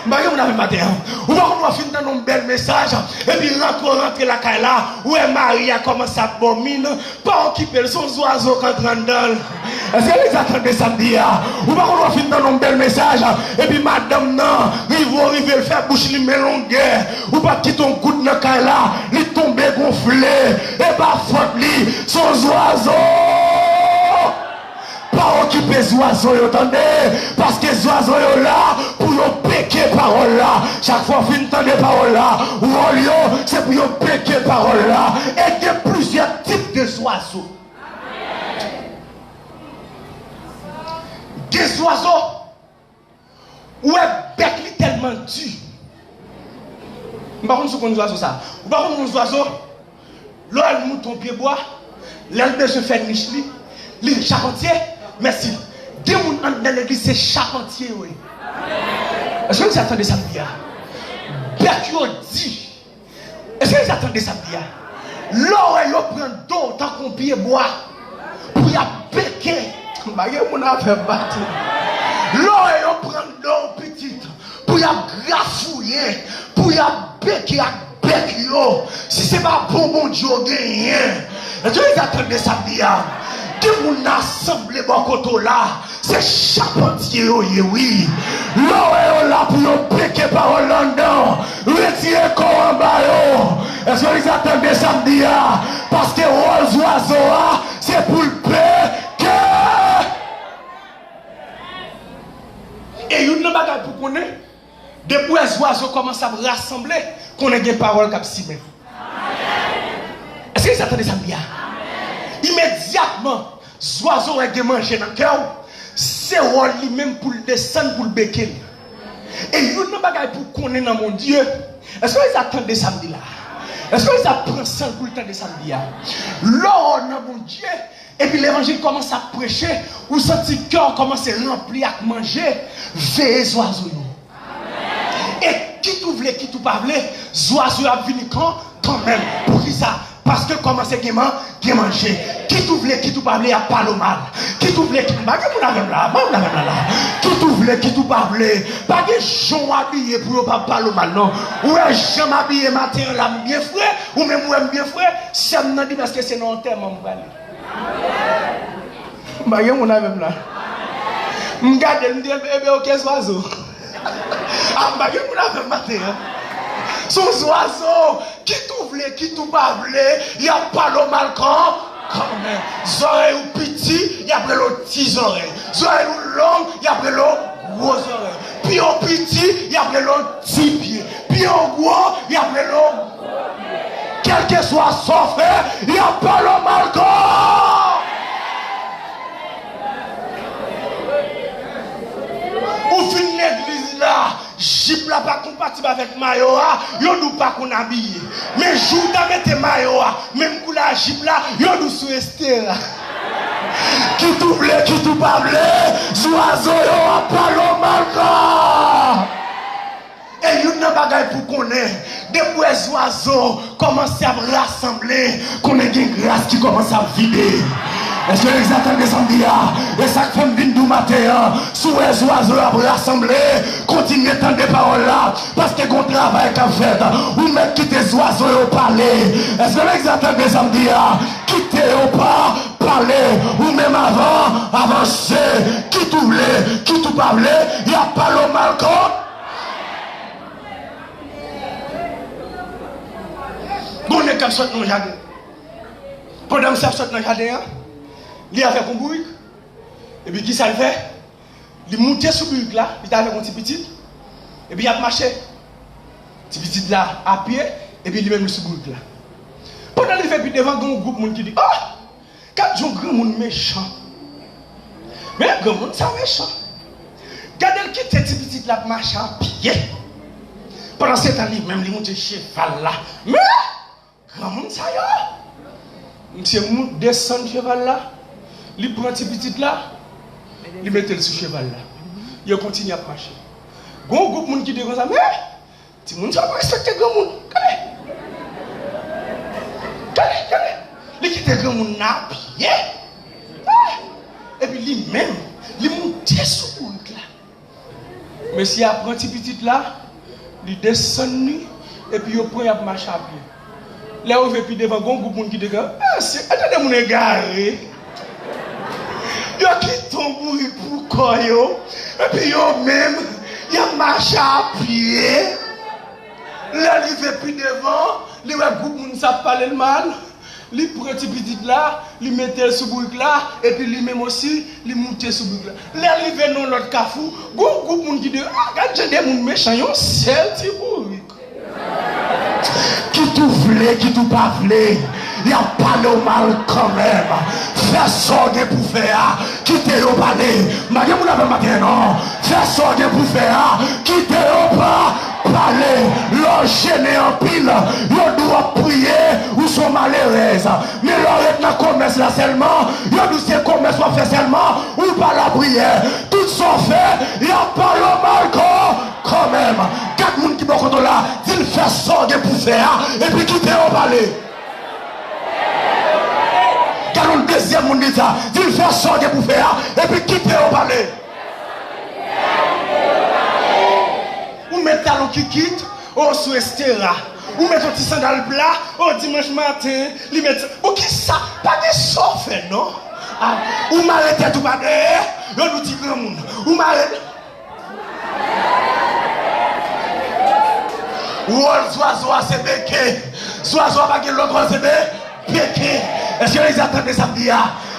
Bagay mon avait matin. Ou on va finir dans un bel message et puis rentrer la caille là où est Marie a commencé à bomber pas occuper son oiseau quand dedans. Est-ce que les attendez samedi? Ou pas qu'on va finir dans un bel message et puis madame non, il va arriver le faire bouche li mélangé ou pas quitter ton coup de la caille là, il tombe gonflé et pas faute li son oiseau. Pas occuper les oiseaux, attendez, parce que les oiseaux sont là pour vous péquer parole là. Chaque fois que vous entendez parole là, ou c'est pour vous péquer parole là. Et il y a plusieurs types d'oiseaux. Des oiseaux où est bec tellement dur. Par contre, ce qu'on nous oiseaux ça. Par contre, nos oiseaux, là, elle monte ton pied bois, l'elle se fait niche, l'île charpentier. Merci. Des gens dans l'église, c'est charpentier. Oui. Est-ce que vous attendez ça bien? Bec dit. Est-ce que vous attendez ça bien? L'oreille prend d'eau tant qu'on pied bois pour y béquer. L'oreille prend d'eau petite pour y grafouiller, pour y béquer à bec yo. Si c'est pas bon Dieu gagné. Est-ce que vous attendez ça bien? Que vous assemblez beaucoup là, c'est charpentier, oui. L'oreille là pour vous péquer par London, retirez corps en bas. Est-ce que vous attendez samedi? Parce que les oiseaux, c'est pour le péquer. Et il y a une bagaille pour qu'on ait, depuis les oiseaux commencent à rassembler, qu'on ait des paroles comme si même. Est-ce que vous attendez samedi? Immédiatement, les oiseaux ont mangé dans le cœur, c'est lui-même pour le descendre, pour le béquer. Et il y a une bagaille pour qu'on ait dans mon Dieu. Est-ce que vous attendez samedi là? Est-ce que vous apprenez ça pour le temps de samedi là? Là, dans mon Dieu, et puis l'évangile commence à prêcher, ou senti le cœur commence à remplir, à manger, veillez les oiseaux. Et qui tout voulait, qui tout pas voulait, les oiseaux ont venu quand même. Pour qui ça? Parce que commence à manger. Qui tout voulait, qui tout pas voulait, à pas le mal. Qui tout voulait, qui tout pas voulait, qui tout voulait, qui tout pas voulait. Pas de gens habillés pour pas parler mal, non. Ou est gens habillés matin, là, bien frais, ou même ou bien frais, ça me dit parce que c'est non terme, mon balai. Amen. Mon même là. M'garde, me dit, ok, oiseau. Ah, mon même matin. Son oiseau, qui tout voulait, qui tout pas voulait, il n'y a pas le mal quand même. Oreilles ou petit, il y a après le petits oreilles. Oreilles ou longues, il y a après le gros oreilles. Puis au petit, il y a après le petit pied. Puis au gros, il y a après le gros pied. Quel que soit son frère, il n'y a pas le mal quand. Ou fin l'église là. Jip là pas compatible avec Mayoa, yo nous pas qu'on habillé. Mais jour t'as mettre Mayoa, même pour la jip là, yo nous sous rester là. Qui tout voulait, qui tout pas voulait, oiseaux yo pas le malca. Et yo n'a bagaille pour connaître. Depuis les oiseaux commencent à rassembler, qu'on ait une grâce qui commence à vider. Est-ce que les attendez samedi? Et ça fait une du matin, sous les oiseaux pour rassembler, continuez à entendre des paroles là, parce que qu'on travaille qu'à faire, ou même quitter les oiseaux au palais. Est-ce que les attendez samedi? Quitter au pas, parler, ou même avant, avancer, qui tout voulait, qui tout pas voulait, il n'y a pas le mal contre. Bon, on est comme ça dans le jardin. Pendant que ça saute dans le jardin, il a fait un bourrique. Et puis qui ça le fait? Il monte sur le bourrique là, il a fait un petit petit. Et puis il a marché. Petit petit là à pied, et puis il même sur le bourrique là. Pendant qu'il fait, puis devant, il y a un groupe de monde qui dit: ah, quand un grand monde méchant. Mais un grand monde, c'est méchant. Regardez le qui petit petit là marcher à pied. Pendant ce temps, même il monte cheval là. Mais grand monde, ça y est. Monsieur Mout descend cheval là, il prend petit petit là, il met le sur cheval là. Il continue à marcher. Gon groupe monde qui dit comme ça, mais ti monde ça pas respecter grand monde. Calé. Il quitte grand monde à pied. Et puis lui-même, il monte sur le là. Mais si il prend petit là, il descend et puis il prend à marcher à pied. Là où il puis devant un groupe de monde qui dit: ah, c'est attendez mon égaré. Yo qui tombe pour quoi yo. Et puis yo même, il a marché à pied. Là il fait puis devant, il voit groupe de monde ça parler le mal. Il prend petit petit là, il mettait sur bourg là et puis lui même aussi, il montait sur bourg là. Là il vient dans l'autre cafou, groupe de monde qui dit: ah, regarde des monde méchant yo, c'est petit bourg. Qui tout voulait, qui tout pas voulait, il n'y a pas de mal quand même. Fais sortir pour faire, quitter au palais. Marie, vous n'avez pas dit non. Fais sortir pour faire, quitter au pas, parler, l'enchaîner en pile. Ils doivent prier ou sont malheureuses. Mais leur dans commerce là seulement, ils doivent se commerce soit fait seulement ou pas la prière. Tout sont fait, il n'y a pas de mal quand même. Quatre personnes qui sont là, ils font sortir pour faire et puis quitter au palais. Car le deuxième monde dit ça, il fait sortir pour faire et puis quitter au palais. Ou mettre talon qui quitte, ou sous estera. Ou mettre un petit sandal plat, au dimanche matin, li mettre. Ou qui ça? Pas de fait non? Ou m'arrêter tout pas de, ou nous dit grand monde. Ou m'arrêter. Ou oiseau c'est béqué. Oiseau pas que l'autre c'est béqué. Est-ce que les attendez samedi?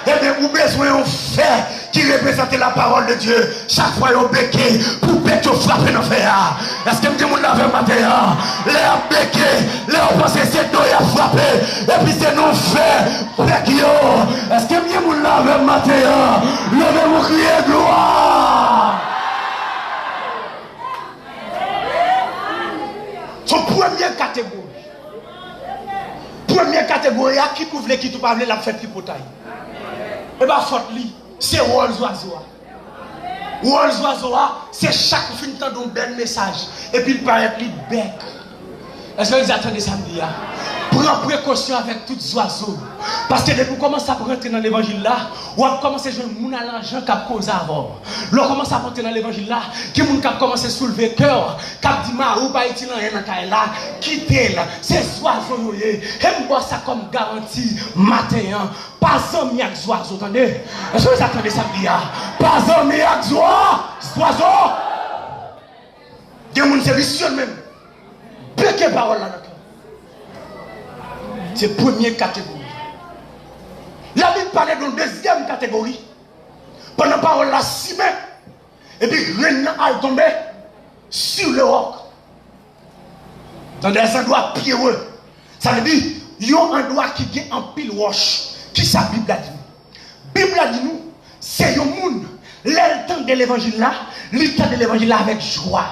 Eh bien, vous besoin de faire qui représente la parole de Dieu. Chaque fois, vous béquez pour béquer, frapper dans le fer. Est-ce que vous l'avez matin? Les béqués, les pensez c'est nous qui frappé. Et puis c'est nous faire béquer. Est-ce que vous l'avez matin? Levez-vous, criez gloire. Son première catégorie. Première catégorie, qui vous voulez, qui vous pas voulez, la fête tripotaille. Et bien, faute li, c'est Rolls Oiseau. Rolls Oiseau, c'est chaque fin de temps d'un bel message. Et puis il paraît plus bec. Est-ce que vous attendez samedi? Prends précaution avec tous les oiseaux. Parce que dès que vous commencez à rentrer dans l'évangile là, vous commencez à jouer le monde à l'argent qui a causé avant. Là, vous commencez à rentrer dans l'évangile là, qui vous commence à soulever le cœur, qui a dit, ou pas être dans là, quittez là, ces oiseaux, et moi ça comme garantie, matin, pas un miak oiseau, attendez. Est-ce que vous attendez samedi? Pas un miak oiseau. Des gens se vicieux même. Péquez parole là. C'est la première catégorie. La Bible parlait d'une deuxième catégorie. Pendant la parole là, 6 mètres. Et puis, rien a tombé sur le roc. Dans des endroits pierreux. Ça veut dire, il y a un endroit qui est en pile roche. Qui sa Bible a dit nous? Bible a dit nous, c'est un monde. L'entend de l'évangile là, l'entend de l'évangile là avec joie.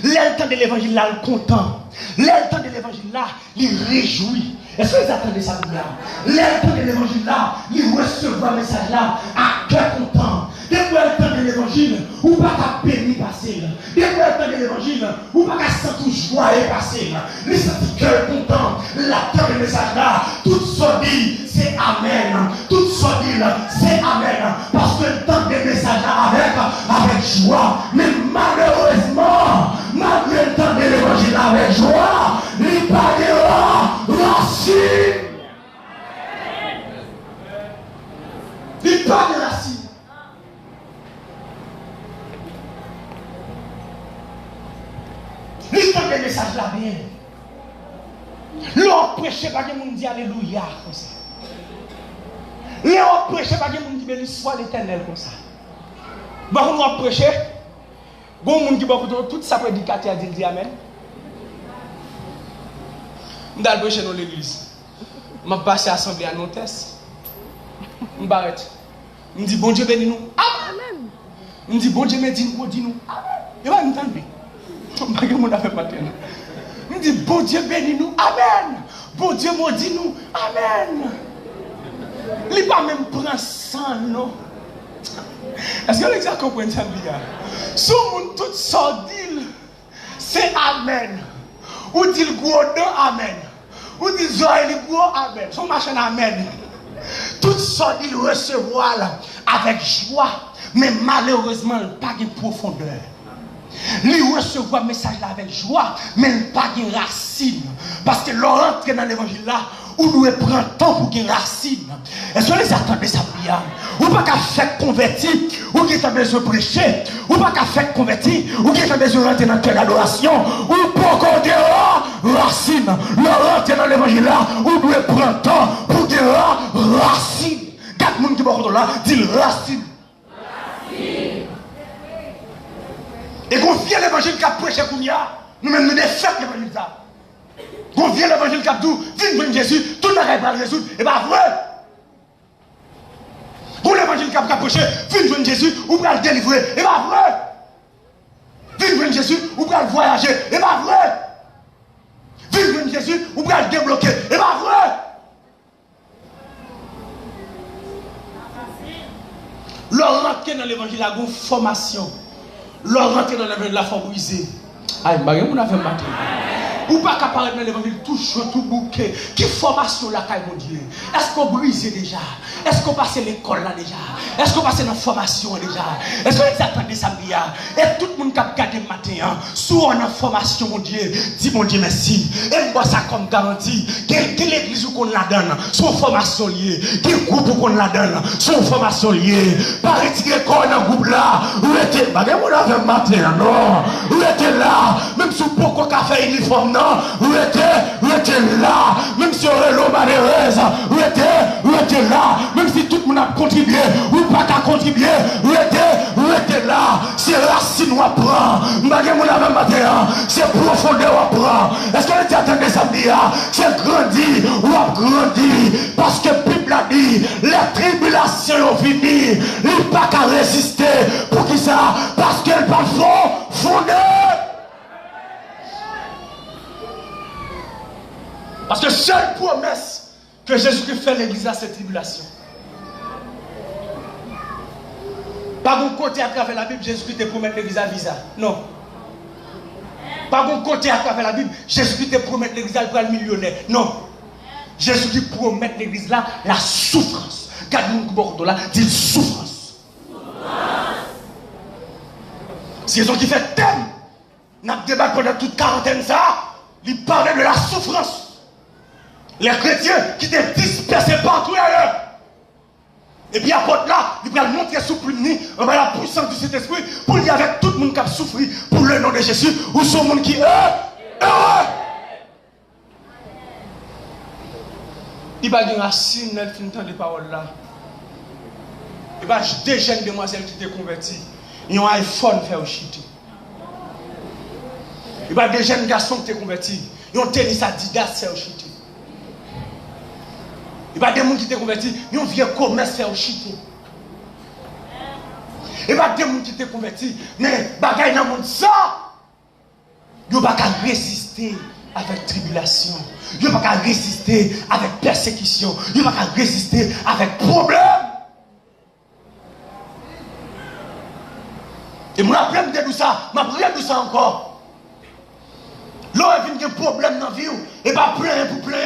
L'entend de l'évangile là, le content. L'entend de l'évangile là, il réjouit. Est-ce que vous attendez ça là? L'entend de l'évangile là, il reçoit le message là à cœur content. Et pour entendre l'évangile, ou pas qu'à bénir passer. Dès pour entendre l'évangile, ou pas qu'à sentir joie et passer. Les sentir cœur content, l'attendre le message là, tout ça dit, c'est Amen. Tout ça dit, c'est Amen. Parce que le temps des messages là avec joie. Mais malheureusement, malgré le temps de l'évangile avec joie, il parlera racine. Il parle de racine. L'histoire des messages là bien. L'on prêche pas que monde dit alléluia comme ça. L'on prêche pas que monde dit béni soit l'Éternel comme ça. Bon on prêche. Bon monde qui beaucoup tout ça prédicateur dit amen. M'dal prêcher dans l'église. M'a passé assemblée à Nantes. M'arrête. Me dit bon Dieu bénis nous. Amen. Me dit bon Dieu dit nous. Amen. Et va m'entendre. Pas que mon affaire matin. Me dit bon Dieu bénis nous. Amen. Bon Dieu maudit nous. Amen. Il pas même prend sang non. Est-ce que les gens comprennent ça bien? Si on tout sordi, c'est Amen. Ou dit le gros non, Amen. Ou dit le gros Amen. Son machin Amen. Tout ça il recevoir avec joie, mais malheureusement il n'a pas de profondeur. Il recevoir le message là avec joie, mais il n'a pas de racine. Parce que l'entrée dans l'évangile là, où nous prenons temps pour qu'il racine. Est-ce que les attendez ça bien? Ou pas qu'à faire convertir, ou qui a besoin de prêcher, ou pas qu'à faire convertir, ou qui a besoin de rentrer dans quelle adoration, ou pas qu'on dira racine. L'entrée dans l'évangile là, où nous prenons temps pour qu'il racine. Quatre monde qui vont là, dit racine. Et qu'on vient l'évangile qui a prêché Kounia, nous-mêmes nous défaisons l'évangile ça. Qu'on vient l'évangile qui a dit, viens Jésus, tout le monde va résoudre, et bien vrai. Pour l'évangile qui a prêché, viens Jésus, ou va le délivrer, et bien vrai. Viens Jésus, ou va le voyager, et bien vrai. Viens Jésus, ou va le débloquer, et bien vrai. Leur rentrer dans l'évangile, la formation. Leur rentrer dans l'évangile, la forme brisée. Aïe, Marie, on a fait matin. Ou pas qu'à parler dans l'évangile, tout chaud, tout bouquet. Qui formation là, mon Dieu? Est-ce qu'on brise déjà? Est-ce qu'on passe l'école là déjà? Est-ce qu'on passe dans la formation déjà? Est-ce qu'on attendait samedi? Et tout le monde qui a gardé le matin, soit en formation, mon Dieu, dis mon Dieu merci. Et moi, ça comme garantie. Quelle église qu'on la donne? Soit formation liée. Quel groupe qu'on la donne? Soit formation liée. Paraît-il qu'on a un groupe là? Où était? Bah, on a fait matin, non? Où était là? Même si pourquoi qu'a fait uniforme, non? Où était là? Même si on est l'homme malheureuse, où était là? Même si tout le monde a contribué, ou pas qu'à contribuer, où était là? C'est racine ou apprend. Malgré mon avant matin, c'est profondeur ou apprend. Est-ce que tu attendais ça dire? C'est grandi ou a grandi. Parce que la Bible a dit, les tribulations ont fini. Il n'y a pas qu'à résister. Pour qui ça? Parce qu'elles parfois fondées. Parce que seule promesse que Jésus-Christ fait à l'église à cette tribulation. Pas bon côté à travers la Bible, Jésus-Christ te promet l'église à visa. Non. Pas bon côté à travers la Bible, Jésus-Christ te promet l'église à le millionnaire. Non. Jésus-Christ promet l'église là la souffrance. Gardez-nous beaucoup là, dit souffrance. C'est ce qui fait thème. Nous avons débattu pendant toute quarantaine ça. Il parlait de la souffrance. Les chrétiens qui étaient dispersés partout ailleurs. Et puis à côté là, il va montrer sous la puissance du Saint-Esprit pour dire avec tout le monde qui a souffert pour le nom de Jésus, ou ce monde qui est heureux. Il va dire racine dans le fin de parole là. Il va des jeunes demoiselles qui étaient converties. Ils ont un iPhone fait au chute. Il va des jeunes garçons qui étaient convertis. Ils ont tennis à 10 fait au chute. Il y a des gens qui sont convertis, ils ont vieux commerce faire au chité. Il y a des gens qui sont convertis, mais bagaille dans le monde ça, ils n'ont pas qu'à résister avec tribulation. Ils n'ont pas qu'à résister avec persécution. Ils n'ont pas qu'à résister avec problème. de tout ça, m'a prié tout ça encore. Là, il y a un problème dans la vie, et pas plein pour plein.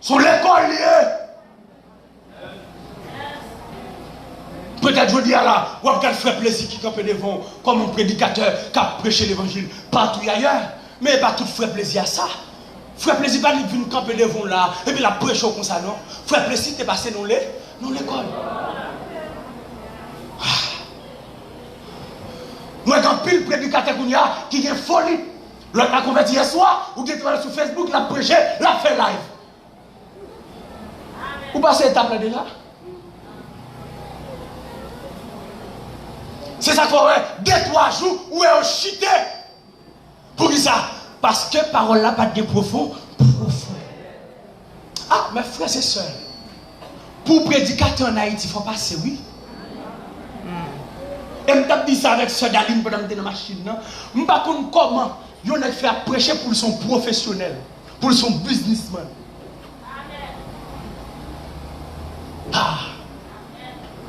Sur l'école liée. Peut-être je dis à la, ou à faire plaisir qui campe devant, comme un prédicateur qui a prêché l'évangile partout ailleurs. Mais pas tout faire plaisir à ça. Frère plaisir, pas venir camper devant là, et puis la prêcher comme ça, non. Frère plaisir, t'es passé dans l'école. Moi, quand pile prédicateur qui a folie, l'autre a converti hier soir, ou qui est sur Facebook, l'a prêché, l'a fait live. Vous passez étape là déjà? C'est ça qu'on fait 2-3 jours où est chité. Pour qui ça? Parce que parole là pas de profond. Ah, mes frères et sœurs, pour prédicateur en Haïti, il faut passer, oui. Et je me dis ça avec ce Daline pendant que je suis dans la machine. Je ne sais pas comment il a fait prêcher pour son professionnel, pour son businessman. Ah,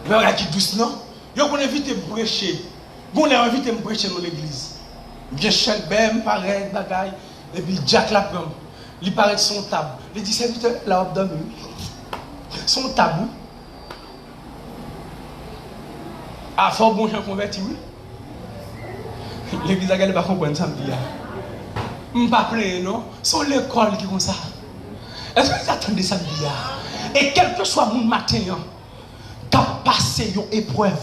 mais regarde qui douce, non? Yo qu'on invite me prêcher. Bon les invite me prêcher dans l'église. Bien cher ben pareil bagaille et puis Jack la prend. Il paraît son table. Il dit serviteur là on donne son tabou. Ah fort bon gens converti oui. L'église a gagné pas comprendre ça me dit. On pas plein non, c'est l'école qui comme ça. Est-ce que vous attendez ça me dit? Et quel que soit mon matin qui a passé une épreuve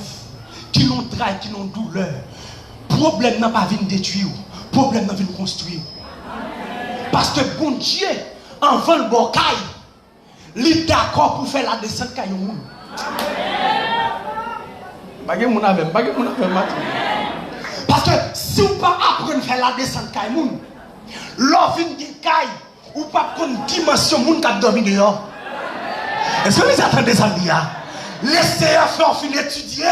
qui l'ont trahi, qui l'ont douleur. Problème n'a pas venu détruire, problème n'a venu construire. Parce que bon Dieu, en vent le bocaille, il est d'accord pour faire la descente à yon moun. Parce que si vous ne pas apprendre à faire la descente à yon moun, l'offre de caille, ou pas prendre dimension moun qui a dormi dehors. Est-ce que vous attendez ça bien? Laissez faire fin étudier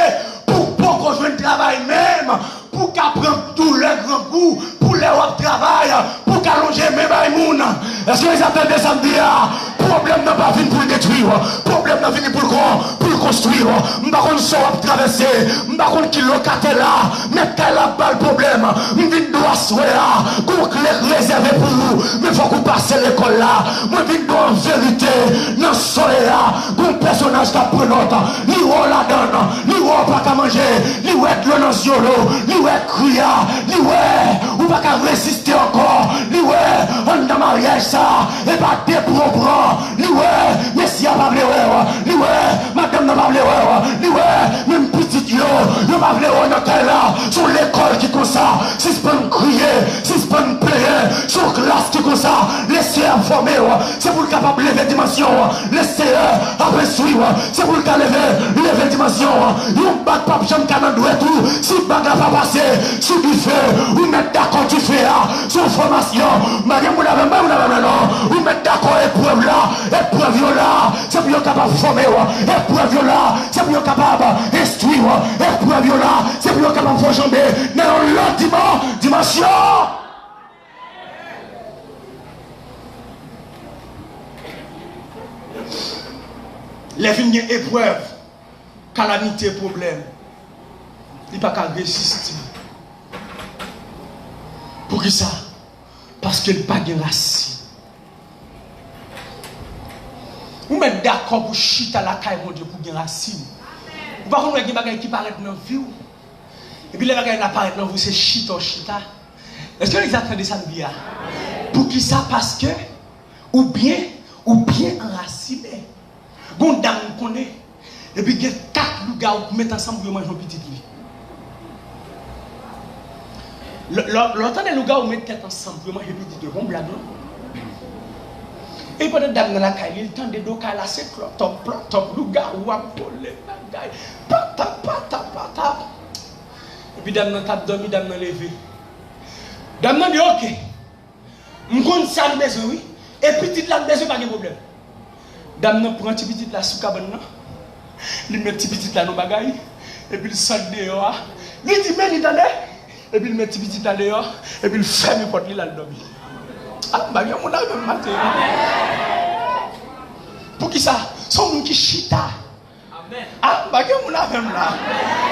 pour qu'on joue un travail même, pour qu'elle prenne tout le grand goût, pour les autres travail, pour qu'elle longe même à moun. Est-ce que vous attendez ça bien? Problème n'a pas fini pour le détruire, problème n'a fini pour le construire. Je ne sais pas si on va traverser, je ne sais pas qui locataire là, mais quel est le problème? Je viens de assurer là, qu'on clé réservé pour vous, mais il faut qu'on passe l'école là. Je viens de en vérité, dans le soleil là, qu'on personnage qui a pris notre, ni où la donne, ni où pas qu'à manger, ni où est le nociolo, ni où est criard, ni où pas qu'à résister encore, ni où on a mariage ça, et pas des propres. Ni ouais, messie a pas voulu ni ouais, madame n'a pas voulu ni ouais, même petite yo pas voulu dans là, sur l'école qui comme ça, si c'est pas me crier, si c'est pas me pleurer, sur classe qui comme ça, laissez informer, c'est pour le capable lever dimension, laissez après suivre, c'est pour le capable lever dimension, yon bac pas j'aime canon doit tout, si bac n'a pas passé, si du feu, ou mettre d'accord tu fais sur formation, madame vous n'avez pas non, ou mettre d'accord épreuve là. Épreuve là, c'est pour être capable de former. Épreuve là, c'est pour être capable d'instruire. Épreuve là, c'est pour être capable de faire jamber dans l'autre dimension. Les vignes épreuves, calamité, problème, il n'y a pas qu'à résister. Pour qui ça? Parce qu'il n'y a pas de racine. Vous mettez d'accord pour chiter à la caille, mon Dieu, pour gagner racine. Vous ne pouvez pas des bagages qui paraissent dans la vie. Et puis les bagages qui apparaissent dans vous, c'est chita. Est-ce que vous attendez ça bien? Pour qui ça? Parce que, ou bien enraciné. Bon dame vous connaît. Et puis il y a 4 gars qui mettent ensemble pour manger une petite vie. L'autant des gars qui mettent ensemble pour manger une petite vie. Bon blague, non? Et pendant dame dans la caille, il tend de dos caille là, c'est top, louga ou à voler la caille. Pata. Et puis dame dans table dormi, dame dans levé. Dame dans dit ok. M'gonne ça le besoin oui. Et petite là besoin pas de problème. Dame dans prend petit là sous cabane là. Il met petit là dans bagaille et puis il sort dehors. Il dit mais il attendait. Et puis il met petit là dehors et puis il ferme porte là le dormi. Pour qui ça? Son monde qui chita. Ah, bah, que mon avem là.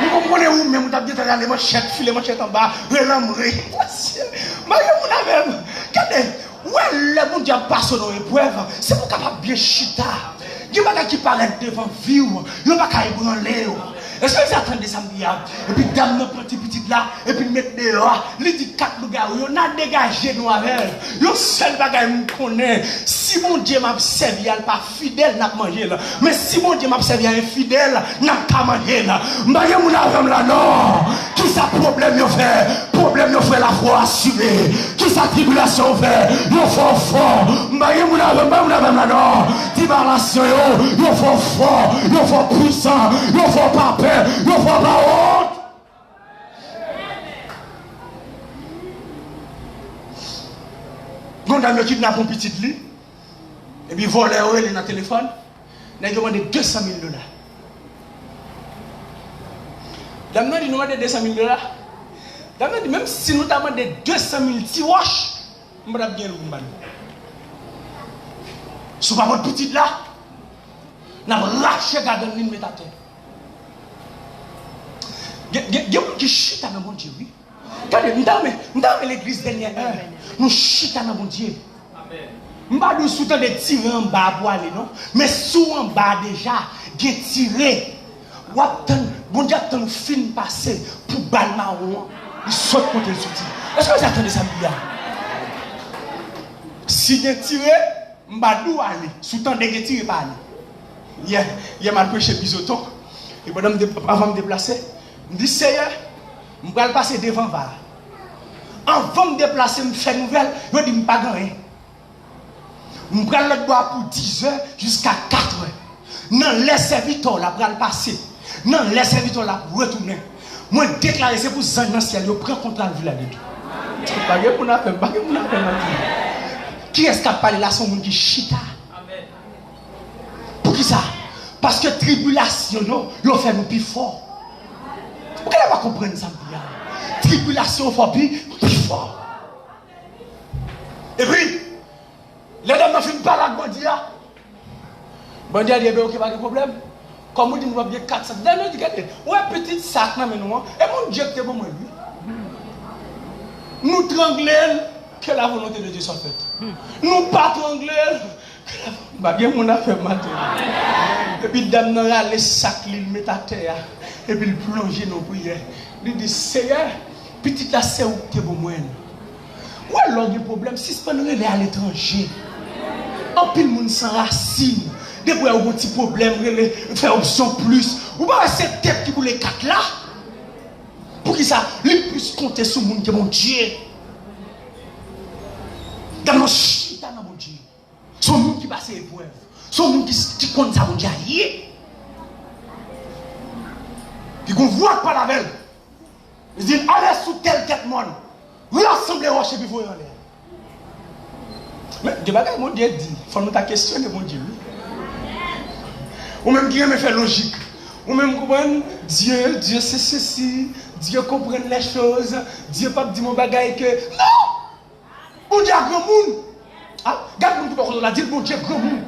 Vous comprenez où même vous avez dit les manchettes, filer manchettes en bas, relambré. Bah, que mon avem. Regardez, ouais, le bon Dieu passe dans l'épreuve, c'est pour capable bien chita. Il y a des gens qui parlent devant vivre, il y a des gens qui ébranlent. Est-ce que vous attendez ça? Et puis, dame, notre petit là, et puis, mettre dehors, il dit 4 gars, on a dégagé nous avec. Le seul bagage que je connais, si mon Dieu m'a servi, il n'est pas fidèle, n'a pas mangé là. Mais si mon Dieu m'a servi, infidèle, n'a pas mangé là. Mais mon avem là, non. Qui ça problème il fait? Problème il fait la foi assurée. Qui ça tribulation fait? Il faut fort. Mais mon avem là, non. Dimension, il faut fort, il faut puissant, il faut pas peur. Il faut pas honte. Quand on a kidnappé un petit lit, et puis volé dans le téléphone, on a demandé 200 000 $. D'abord, nous demandons 200 000 $. D'abord, même si nous demandons 200 000 petits wash, on va bien le faire. Si vous avez votre petit là, on a lâché la garde de l'île. Il y a des gens qui chutent dans mon Dieu, oui. Regardez, nous dans l'église dernière, nous chutons dans mon Dieu. Nous ne sommes pas de tirer en bas pour aller, non? Mais sous en bas déjà, il y a tiré. Bon Dieu a un film passé pour balle marron. Il saute contre le soutien. Est-ce que vous attendez ça, bien? Si il y a tiré, je ne vais pas aller. Sous-temps, il y a tiré, pas aller. Il y a mal prêché bisoton. Et avant de me déplacer, je dis, Seigneur, je vais passer devant Val. Avant de me déplacer, je me fais nouvelle, je dis, je ne vais pas gagner. Je vais le droit pour 10 heures jusqu'à 4 heures. Non, les serviteurs là, je vais passer. Non, les serviteurs là, pour retourner. Moi, déclarer, c'est pour ça que je prends contre la ville là-dedans. Qui est-ce qui a parlé là, son monde qui chita? Pour qui ça? Parce que tribulation, ils fait nous plus fort. Pourquoi elle va comprendre ça? Tribulation, il plus fort. Et puis, les dames n'ont fait une balade, Bandit. Bandit a dit, ok, pas de problème. Comme on dit, nous avons bien 4 sacs. D'ailleurs, regardez, ouais, petit sac, et mon Dieu, c'est pour moi, lui. Nous tranglons que la volonté de Dieu soit faite. Nous pas tranglons que la volonté de Dieu soit faite. Et puis, dame n'a les sacs, il met à terre. Et puis, il plonge nos prières. Il dit, Seigneur, petit là, c'est où tu es pour moi. Ou alors, il y a un problème, si c'est pas nous aller à l'étranger. En pile, monde sans racine. Depuis, il y a un petit problème, faire option plus. Ou pas cette tête qui pour les 4 là. Pour qu'il ça, lui puisse compter sur le monde qui est mon Dieu. Dans nos chita, dans mon Dieu. Son monde qui passe l'épreuve. Son monde qui compte ça, mon Dieu. Puis qu'on voit pas la belle. Il dit, allez sous tel tête monde. Rassemblez rocher puis vous en l'air. Mais des bagages, mon Dieu dit, il faut nous ta questionner, mon Dieu. Ou même qui aime faire logique. Ou même comprendre, Dieu c'est ceci, Dieu comprend les choses, Dieu pas dit mon bagage que. Non! Mon Dieu a grand monde. Ah, regarde mon Dieu, on a dit mon Dieu grand monde.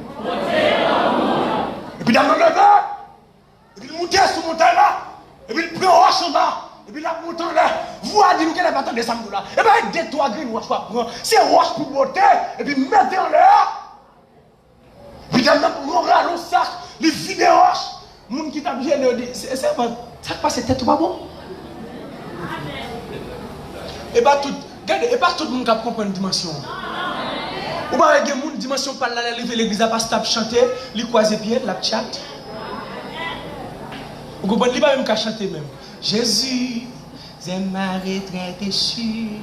Et puis dans le lever, et puis il monte sur montagne là, et puis il prend roche en bas. Et puis là, montant là, vous avez dit qu'elle n'a pas tant de samedi là. Et bien, 2-3 green roches pour prendre. C'est roche pour monter, et puis mettez en l'air. Puis dans le sac, les vides roches. Les gens qui t'a bien dit, ça passe tête ou pas bon? Et pas tout, regardez, et pas tout le monde qui comprend une dimension. Ou pas il y a une dimension par là, l'église a pas stable chanter, les croiser pieds, la chat. Ou comprenez, il va même qu'à chanter même. Jésus, c'est ma retraite sûre.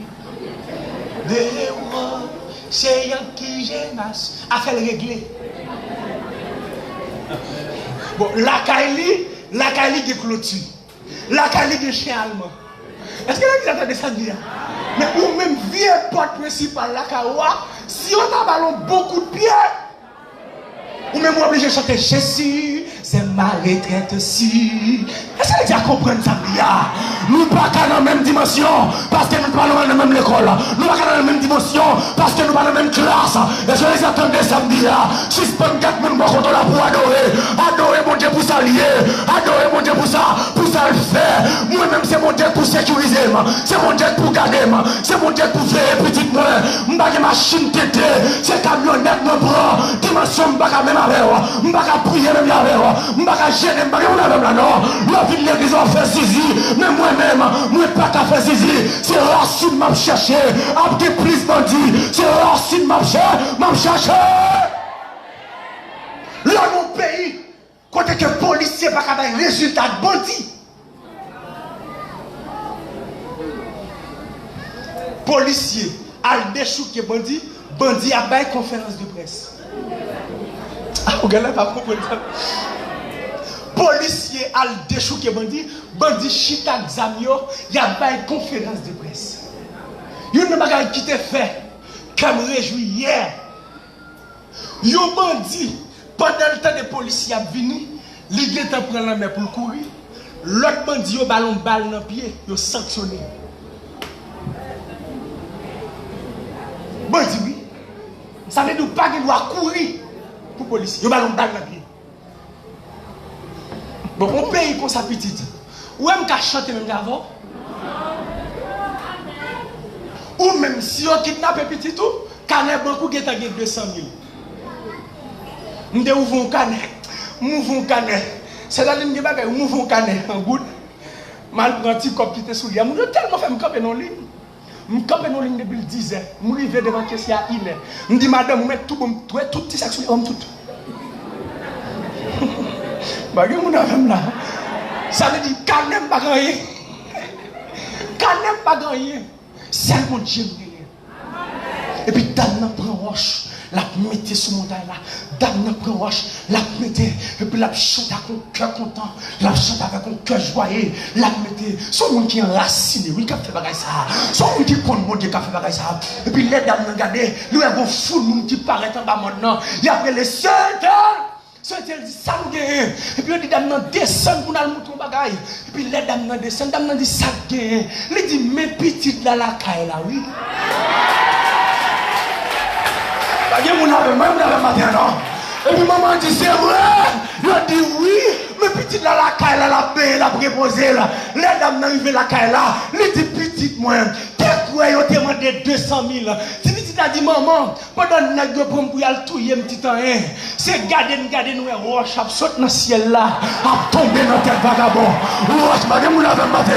De moi, c'est un qui j'ai masse. À faire le régler. Bon, la Kaili qui clôture. La Kaili qui chien allemand. Est-ce que vous entendez ça dire? Mais ou même vieux porte principale, la Kawa, si on a ballon beaucoup de pieds, ou même obligé de chanter Jésus, c'est ma retraite si. Est-ce que vous comprendre ça? Nous ne sommes pas dans la même dimension, parce que nous parlons dans la même école. l'école. Nous pas dans la même dimension parce que nous pas dans la même classe. Et je les attendais samedi là. Suspendre 4 personnes contre la pour adorer. Adorer mon Dieu pour s'allier. Adorer mon Dieu pour ça le faire. Moi-même c'est mon Dieu pour sécuriser. C'est mon Dieu pour garder. C'est mon Dieu pour faire petite moi. M'bagé machine tété. C'est camionnette me prend. Dimension m'bagé même avec. M'bagé prier même avec. M'bagé gêner m'bagé on a même là non. La vie de l'église on fait zizi. Mais moi-même, moi pas qu'à faire zizi. C'est racine m'a cherché. Après plus bandit. C'est racine m'a cherché. Là mon pays, côté que policier pas qu'à résultat de bandit. Policier al déchouquer bandit, bandit a bail conférence de presse. Ah, vous n'avez pas compris ça. Policier al déchouquer bandit, bandit chita xamio, il a bail conférence de presse. Il y a une bagaille qui te fait, comme réjoui hier. Yo bandit, pendant le temps des policiers a venu, il est en prendre la main pour courir. L'autre bandit yo ballon balle dans le pied, yo sanctionné. Bandit oui. Ça veut dire pas qu'il doit courir pour policier. Yo ballon balle dans le pied. Bon, on paye comme ça petite. Ou même qu'à chanter même avant. Ou même si on kidnappe petit tout, canet beaucoup qui est à 200 000. M'de ouvre un canet. C'est la ligne de bagaille, ouvre un canet en good. Mal prend petit cop qui était sous lui. Moi tellement fait me camper dans ligne. Me camper dans ligne depuis 10 heures. Me arrivé devant caissier à 1 heure. Me dit madame, mettre tout bon, tout petit sac sur homme tout. Bagay mon avem là. Ça veut dire canet pas gagner. Canet pas gagner. C'est mon Dieu. Et puis dame prend roche. La mettez sur montagne là, dame prend roche, la mettez, et puis la chante avec un cœur content, la chante avec un cœur joyeux, la mettez, son monde qui est enraciné, oui, qui a fait bagaille ça, son monde qui compte mon Dieu qui a fait bagaille ça, et puis les dames regardez, nous avons fou monde qui paraît en bas maintenant, et après les sœurs, elle dit ça me gagne, et puis on dit dame descend pour nous montrer bagaille, et puis les dames descendent, dame dit ça gagne, il dit mes petites là la caille là, oui. Et puis maman dit c'est vrai. Il a dit oui. Mais petite là la caille là la paix la préposée là. Les dames n'arrivent la caille là. Il dit petite moi. T'es quoi ils ont demandé 200 000. Si petite a dit maman pendant que nous prenons pour y aller tout y un petit temps. C'est garder nous roche a sauté dans le ciel là. A tombé dans tête vagabond. Roche madame vous l'avez maté.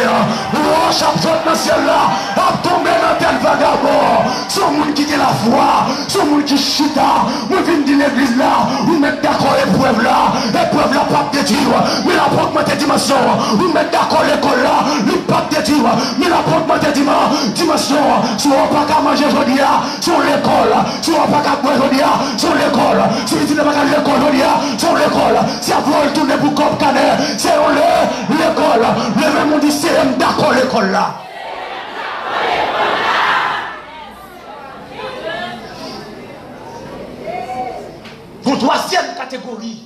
Roche a sauté dans le ciel là. A tombé dans tête vagabond. Son monde qui a la foi. Son monde qui chita. Moi viens de l'église là. Vous mettez d'accord l'épreuve là. L'épreuve là pas détruire. Mais la porte m'a dimension. Vous mettez d'accord l'école là. Le pas détruire. Mais la porte m'a dimension. Si on pas qu'à manger aujourd'hui, sur l'école. Si on pas qu'à boire aujourd'hui, sur l'école. Si tu n'as pas qu'à l'école aujourd'hui, sur l'école. Si à vouloir tourner pour comme canet, c'est l'école. Le même on dit c'est d'accord l'école là. Pour troisième catégorie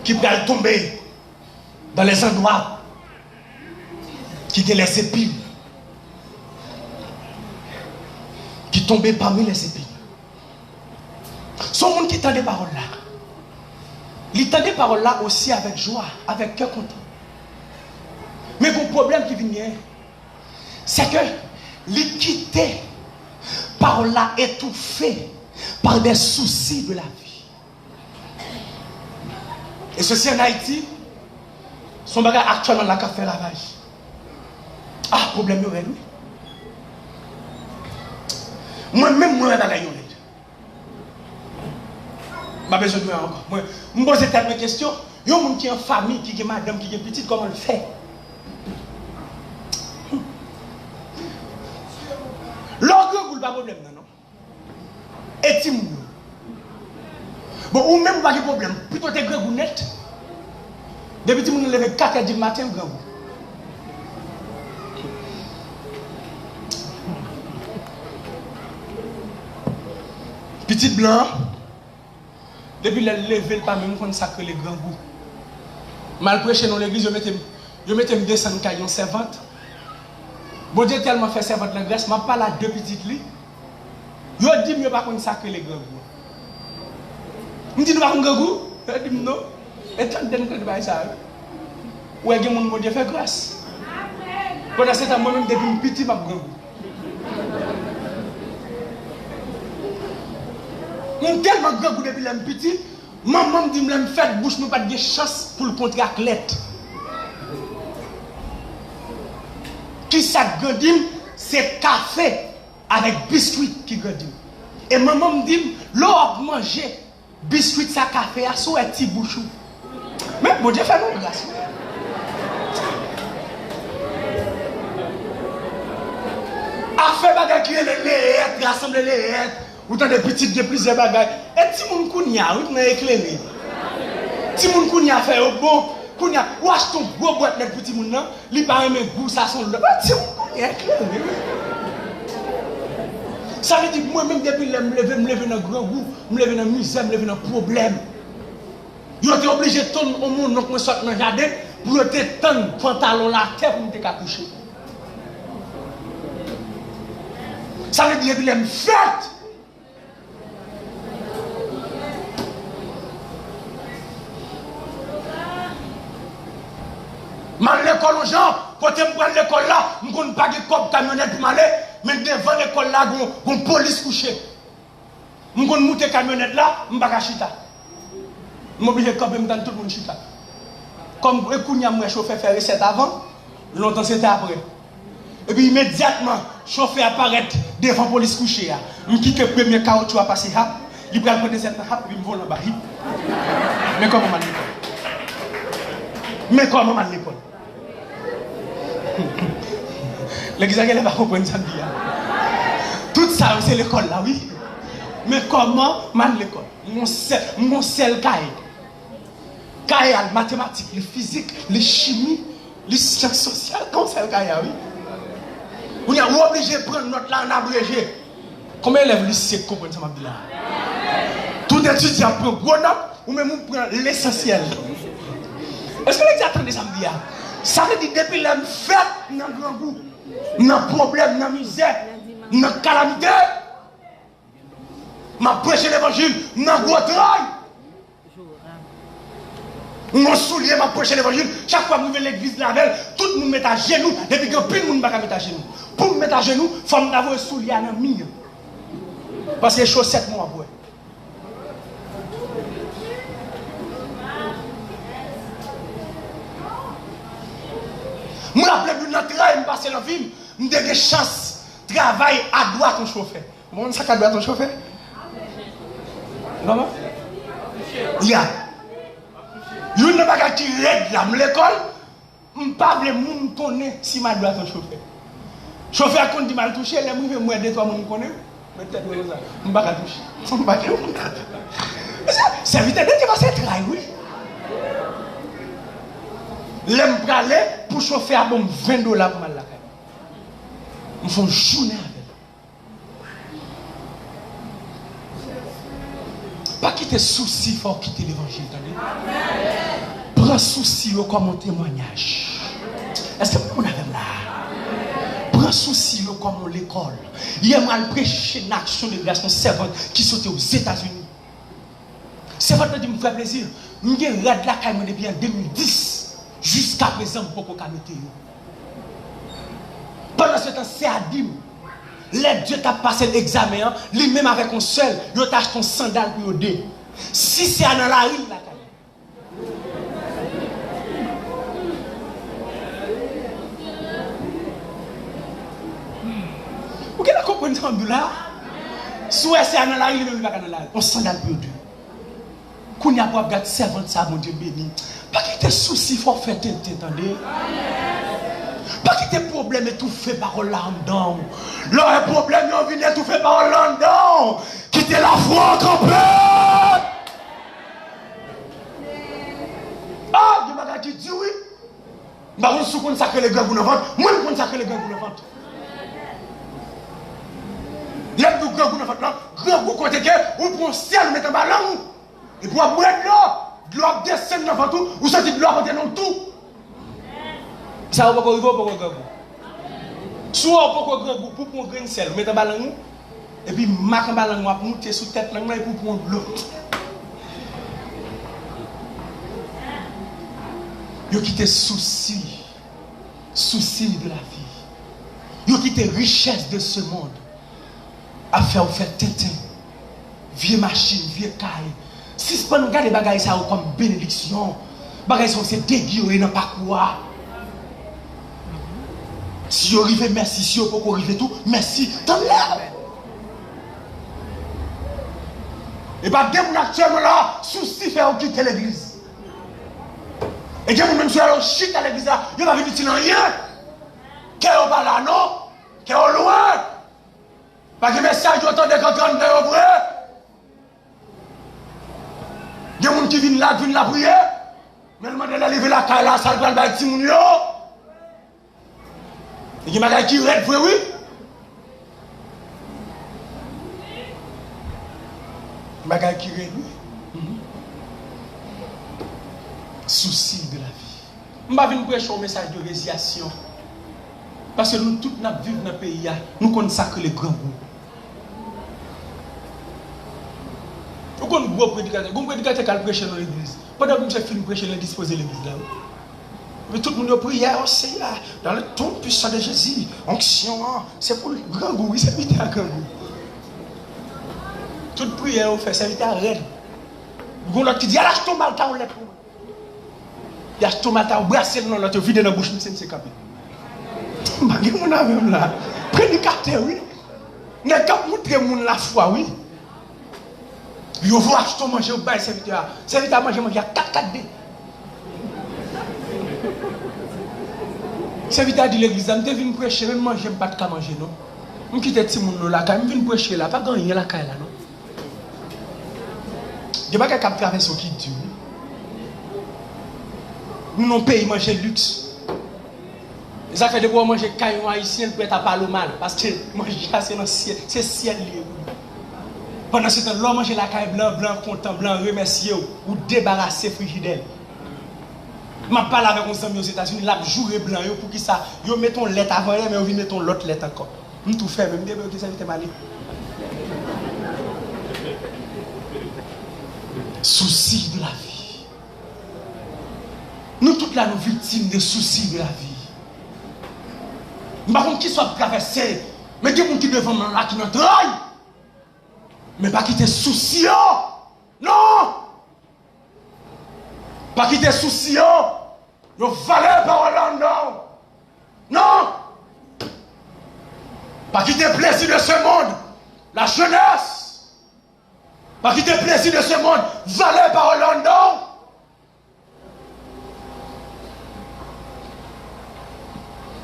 qui peut tomber dans les endroits qui ont les épines, qui tombent parmi les épines. Son monde qui tend des paroles là, il tend des paroles là aussi avec joie, avec cœur content. Mais le problème qui vient, c'est que l'équité, parole là étouffée par des soucis de la vie. Et ceci en Haïti, son bagage actuellement là qui a fait ravage. Ah, problème est réglé. Moi-même, moi, je suis pas besoin de moi encore. Moi, je me pose tellement de questions. Il y a des gens qui ont une famille, qui ont madame, qui ont petite, comment le fait? L'orgueil, vous pas de problème, non? Et tu bon, ou même pas de problème. Plutôt t'es grand net. Depuis que tu me lèves 4 h du matin, grand. Petit blanc, depuis le lever, pas même qu'on sacre les grands goûts. Mal prêché dans l'église, je mettais me descendre caillon servante. Bon Dieu tellement fait servante la grâce, m'a pas la deux petites li. Yo dit mieux pas qu'on sacré les grands goûts. Me dit nous pas qu'on grand goût, dit non. Et tant de nous pas ça. Ouais, gen mon Dieu fait grâce. Pendant ce temps moi-même depuis petit m'a grand goût. Mon tellement grand goût depuis l'homme petit, maman me dit me fait bouche me pas de chance pour le contrat athlète. Qui ça grandim, c'est café avec biscuit qui grandim. Et maman me dit, l'eau a mangé biscuit ça café à sous un petit bouchou. Mais bon Dieu fait mon grâce. A fait bagay qui est les rassembler les hêtres, ou tant des petites de plusieurs bagages. Et si moun kounya, ou t'en éclairé. Si moun kounya fait au bon. Kounya, ou achète ton gros boîte de petit moun nan, li pa aimer goût ça son le. Ti moun kounya éclairé. Ça veut dire moi même depuis me lever dans grand goût, me lever dans misère, me lever dans problème. Yo été obligé de tourner au monde donc moi sorte dans jardin pour te tendre pantalon la terre pour me te coucher. Ça veut dire qu'il aime fête. Mal l'école aux gens, quand je prends l'école là, je ne connais pas de camionnette pour m'aller, mais devant l'école là, il y a une police couchée. Je ne connais pas de camionnette là, je ne vais pas chita. Je suis obligé de camper dans tout le monde chita. Comme le chauffeur fait recette avant, longtemps c'était après. Et puis immédiatement, le chauffeur apparaît devant la police couchée. Je quitte le premier caoutchouc à passer, il prend le cette hap, il me vole en bas. Mais comment on l'école? Mais comment on l'école? L'exagère n'est pas compris ça. Tout ça, c'est l'école là, oui. Mais comment man l'école? Mon seul cahier. Cahier, les mathématiques, les physiques, les chimies, les sciences sociales, comme c'est le cahier, oui. On est obligé de prendre notre là en abrégé. Combien d'élèves lycée comprennent ça, là? Tout étudiant prend gros note ou même on prend l'essentiel. Est-ce que les attendez ça me dit? Ça veut dire depuis la fête, dans le grand goût, dans le problème, dans la misère, dans la calamité, m'a prêché l'évangile dans le gros travail. Mon soulier m'a prêché l'évangile. Chaque fois que je vais à l'église de la veille, tout le monde met à genoux. Depuis que plus de monde ne va pas mettre à genoux. Pour me mettre à genoux, il faut avoir un soulier dans le milieu. Parce que les chaussettes, moi, après. Je me rappelle de notre travail, je passe dans la ville, je me dis chance de travailler à droite ton chauffeur. Vous savez à droite ton chauffeur? Comment? Il y a. Je ne vais pas tirer de l'école, je ne vais pas me connaître si je dois ton chauffeur. Le chauffeur, quand il m'a touché, il m'a dit que moi, deux, trois, je me connais. Mais peut-être que je ne vais pas toucher. Je ne vais pas toucher. C'est vite de passer le travail, oui. L'aime praler pour chauffer à bon $20 pour mal la caille. Ils font journée avec. Pas quitter souci, il faut quitter l'évangile. Prends souci comme un témoignage. Est-ce que vous avez là? Prends souci comme l'école. Il m'a prêché une action de grâce, une servante qui sautait aux États-Unis. Servante dit me fait plaisir. Je suis red la caille depuis en 2010. Jusqu'à présent, je ne peux pas mettre. Pendant ce temps, c'est Adim. Les dieux t'a passé l'examen, lui-même avec un seul, il t'a acheté un sandal pour le deux. Si c'est dans la rue, la caille. Vous comprenez ça, là? Soit c'est dans la rue, il va dans la rue. Un sandal pour le deux. Qu'on y a pas de servante, ça, mon Dieu béni. Pas qu'il y ait soucis, il faut faire tel, attendez. Pas qu'il y ait problème et tout fait parole là en dedans. Là, un problème, il vient tout fait parole là en dedans. Quittez la foi, campé. Ah, il m'a dit oui. Je ne sais pas si les gars vous ne vendent. Moi, je ne sais pas les gars vous ne vendent. Il y a des gars vous ne vendent là. Grand vous côté que vous prenez ciel, vous mettez un ballon. Et pour boire de l'eau. De l'eau descend dans tout, ou sortir de l'eau dans tout. Ça va pas arriver pour regarder. Soit pour grand groupe pour prendre grain sel, mettre ballon et puis marquer ballon pour monter sous tête là pour prendre l'eau. Yo quitté souci de la vie. Yo quitté richesse de ce monde. À faire tétin. Vieux machine, vieux caille. Si c'est pas nous garder bagaille ça comme bénédiction, bagaille ça c'est dégueu dans pas quoi. Si vous arrivez, merci. Si vous pouvez arriver tout, merci. T'en l'air. Et pas des gens actuellement là, souci faire quitter l'église. Et des gens même si vous chute à l'église là, vous n'avez pas dit rien. Qu'est-ce que vous parlez là, non? Qu'est-ce que vous loin? Pas de message, vous entendez quand vous êtes vrai. Des gens qui viennent là, viennent la prier. Mais le monde de lever la caille là, ça va le bâtir mon yo. Il y a des gens qui redent, oui. Il y a des gens qui redent, oui. Souci de la vie. Je vais vous prêcher un message de résiliation. Parce que nous, tous, nous vivons dans le pays, nous consacrons les grands groupes. Vous connaissez un gros prédicateur. Un prédicateur qui a prêché dans l'église. Pendant que je finis de prêcher, il a disposé l'église là. Mais tout le monde a prié au Seigneur, dans le ton puissant de Jésus. Onction, c'est pour le grand goût, c'est vite à grand goût. Toute prière, on fait, c'est vite à raide. Vous l'autre qui dit, lâche ton malta, on l'a pour moi. Lâche ton malta, on brasse le nom, l'autre vide dans la bouche, c'est capé. Je mon même là. Prédicateur, oui. N'est qu'à montrer mon la foi, oui. Vous voyez, acheter manger au bail, serviteur. Serviteur manger, il y a 4-4 dés. Serviteur dit l'église, je viens prêcher, même manger, je ne pas manger, non. Je quitte ce monde là, je viens prêcher là, pas gagner la caille là, non. Je ne sais pas qu'à traverser qui dit. Nous n'avons pas manger luxe. Ça fait de quoi manger caillou haïtien pour être à parler mal. Parce que manger c'est dans le ciel, c'est ciel lié. Pendant ce temps, l'homme mange la caille blanc, content, blanc, remercier ou débarrasser frigidaire. Je parle avec mon ami aux États-Unis, là, jouer blanc, pour qui ça, yo mettons lettre avant, mais on vient mettre l'autre lettre encore. Je tout fait, même que ça vite mal. Souci de la vie. Nous toutes là, nous victimes de soucis de la vie. Par contre, qui soit traversé, mais il y a des gens qui devant moi là qui n'ont travail. Mais pas qui te soucieux. Non. Pas qui te soucieux. Vous valez par Orlando. Non. Pas qui te plaisir de ce monde. La jeunesse. Pas qui te plaisir de ce monde. Valez par Orlando.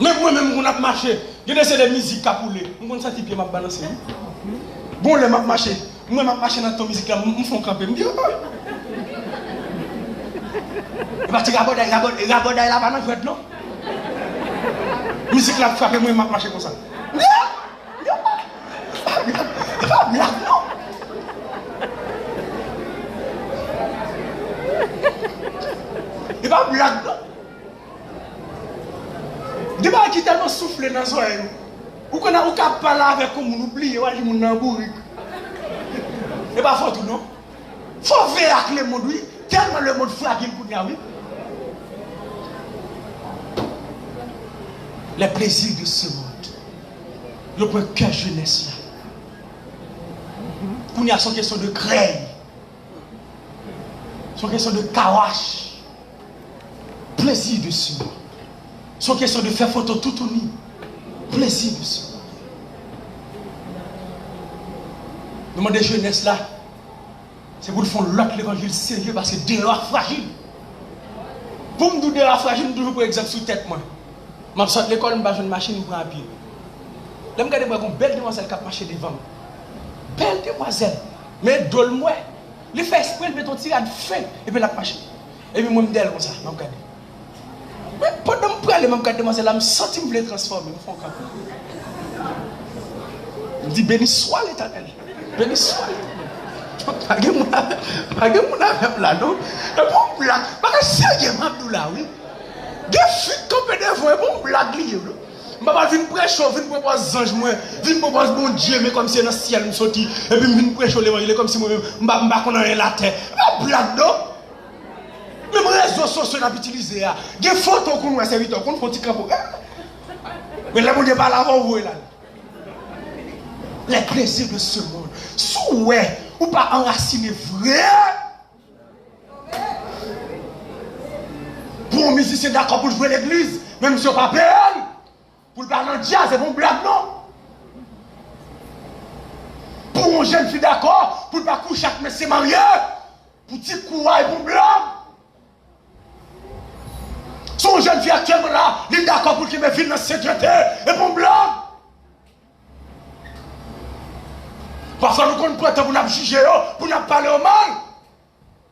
Même moi-même, on a marché. Je laisse des musiques à pouler. Je me sens pied m'a balancé. Bon, les m'a marché. Moi, je marché dans ton musique là. Je me fais camper. Je me dis, parce que Raboda est là, pas non? Musique là, frappe, moi, je marché comme ça. Pas blague, non? Il pas blague, non? De pas qui tellement soufflé dans son air. Ou qu'on a parlé avec comme on oublie, on a dit mon bourrique. Et pas fort tout non. Faut veiller avec le monde oui, tellement le monde fragile pour nous oui. Les plaisirs de ce monde. Le point cœur jeunesse là. Pour nous son question de craie. Son question de kawash. Plaisir de ce monde. Son question de faire photo tout uni. Plaisir de ce monde. Demandez jeunesse là. C'est pour faire l'autre l'évangile sérieux parce que dehors fragile. Pour me dire dehors fragile, toujours pour exemple sous tête moi. Je sors de l'école, je vais une machine pour un pied. Là, je regarde une belle demoiselle qui a marché devant. Belle demoiselle. Mais drôle-moi. Il fait exprès de mettre un tirade fin et puis la marche. Et puis moi, je me dis comme ça. Je regarde. Mais pendant que je regarde cette demoiselle là, je me sens que je me transformer. Je me je dis béni soit l'Éternel. Béni soit l'Éternel. Pas de mon avec là, non? Le bon blague. Parce que sérieusement, là, oui. Des fuites comme des fois, bon blague lié. Je Papa vient prêcher, vient proposer ange moi, vient proposer bon Dieu mais comme si dans le ciel me sorti et puis vient prêcher l'évangile comme si moi même m'pa connait la terre. Pas blague non. Même réseaux sociaux n'a utilisé a. Des photos qu'on voit serviteur qu'on font petit campo. Mais là mon Dieu pas avant vous là. Les plaisirs de ce monde. Souhait ou pas enraciner vrai. Pour un musicien d'accord pour jouer l'église, même si on pas payé, pour le parler en jazz, c'est bon blague non. Pour un jeune fille d'accord, pour ne pas coucher avec monsieur marié, pour petit courage pour blague. Son jeune fille actuellement là, il est d'accord pour qu'il me file dans la sécurité et pour blague. Parfois nous comptons pour nous juger, pour nous parler au mal.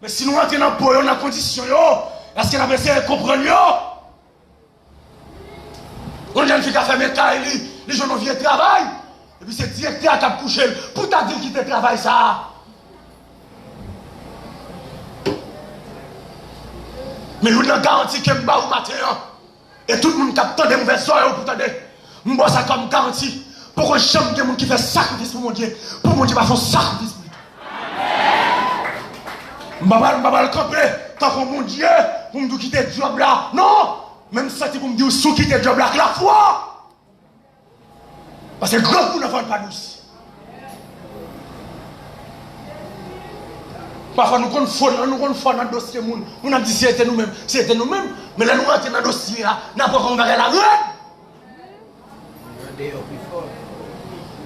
Mais si nous entrons dans le pot, dans la condition, est-ce que nous essayé de comprendre? On a une fille qui a fait mes tailles, les gens ont vieux travail. Et puis c'est le directeur qui a couché pour t'a dire qu'il te travaille ça. Mais nous avons garanti que je vais au matin. Et tout le monde qui a tant de mauvaises soirées pour t'aider. Je vais ça comme garantie. Pour que j'aime des gens qui font sacrifice pour mon Dieu. Pour mon Dieu, va faire sacrifice pour lui. Je ne vais pas le camper. Tant que mon Dieu, pour me dire quitter le job là. Non! Même ça, c'est pour me dire sous quitter le job là, la foi! Parce que grand coup ne vend pas douce. Parfois, nous confondons dans le dossier. On a dit c'était nous-mêmes. C'était nous-mêmes. Mais là, nous rentrons dans le dossier là. N'importe quoi, on va la reine.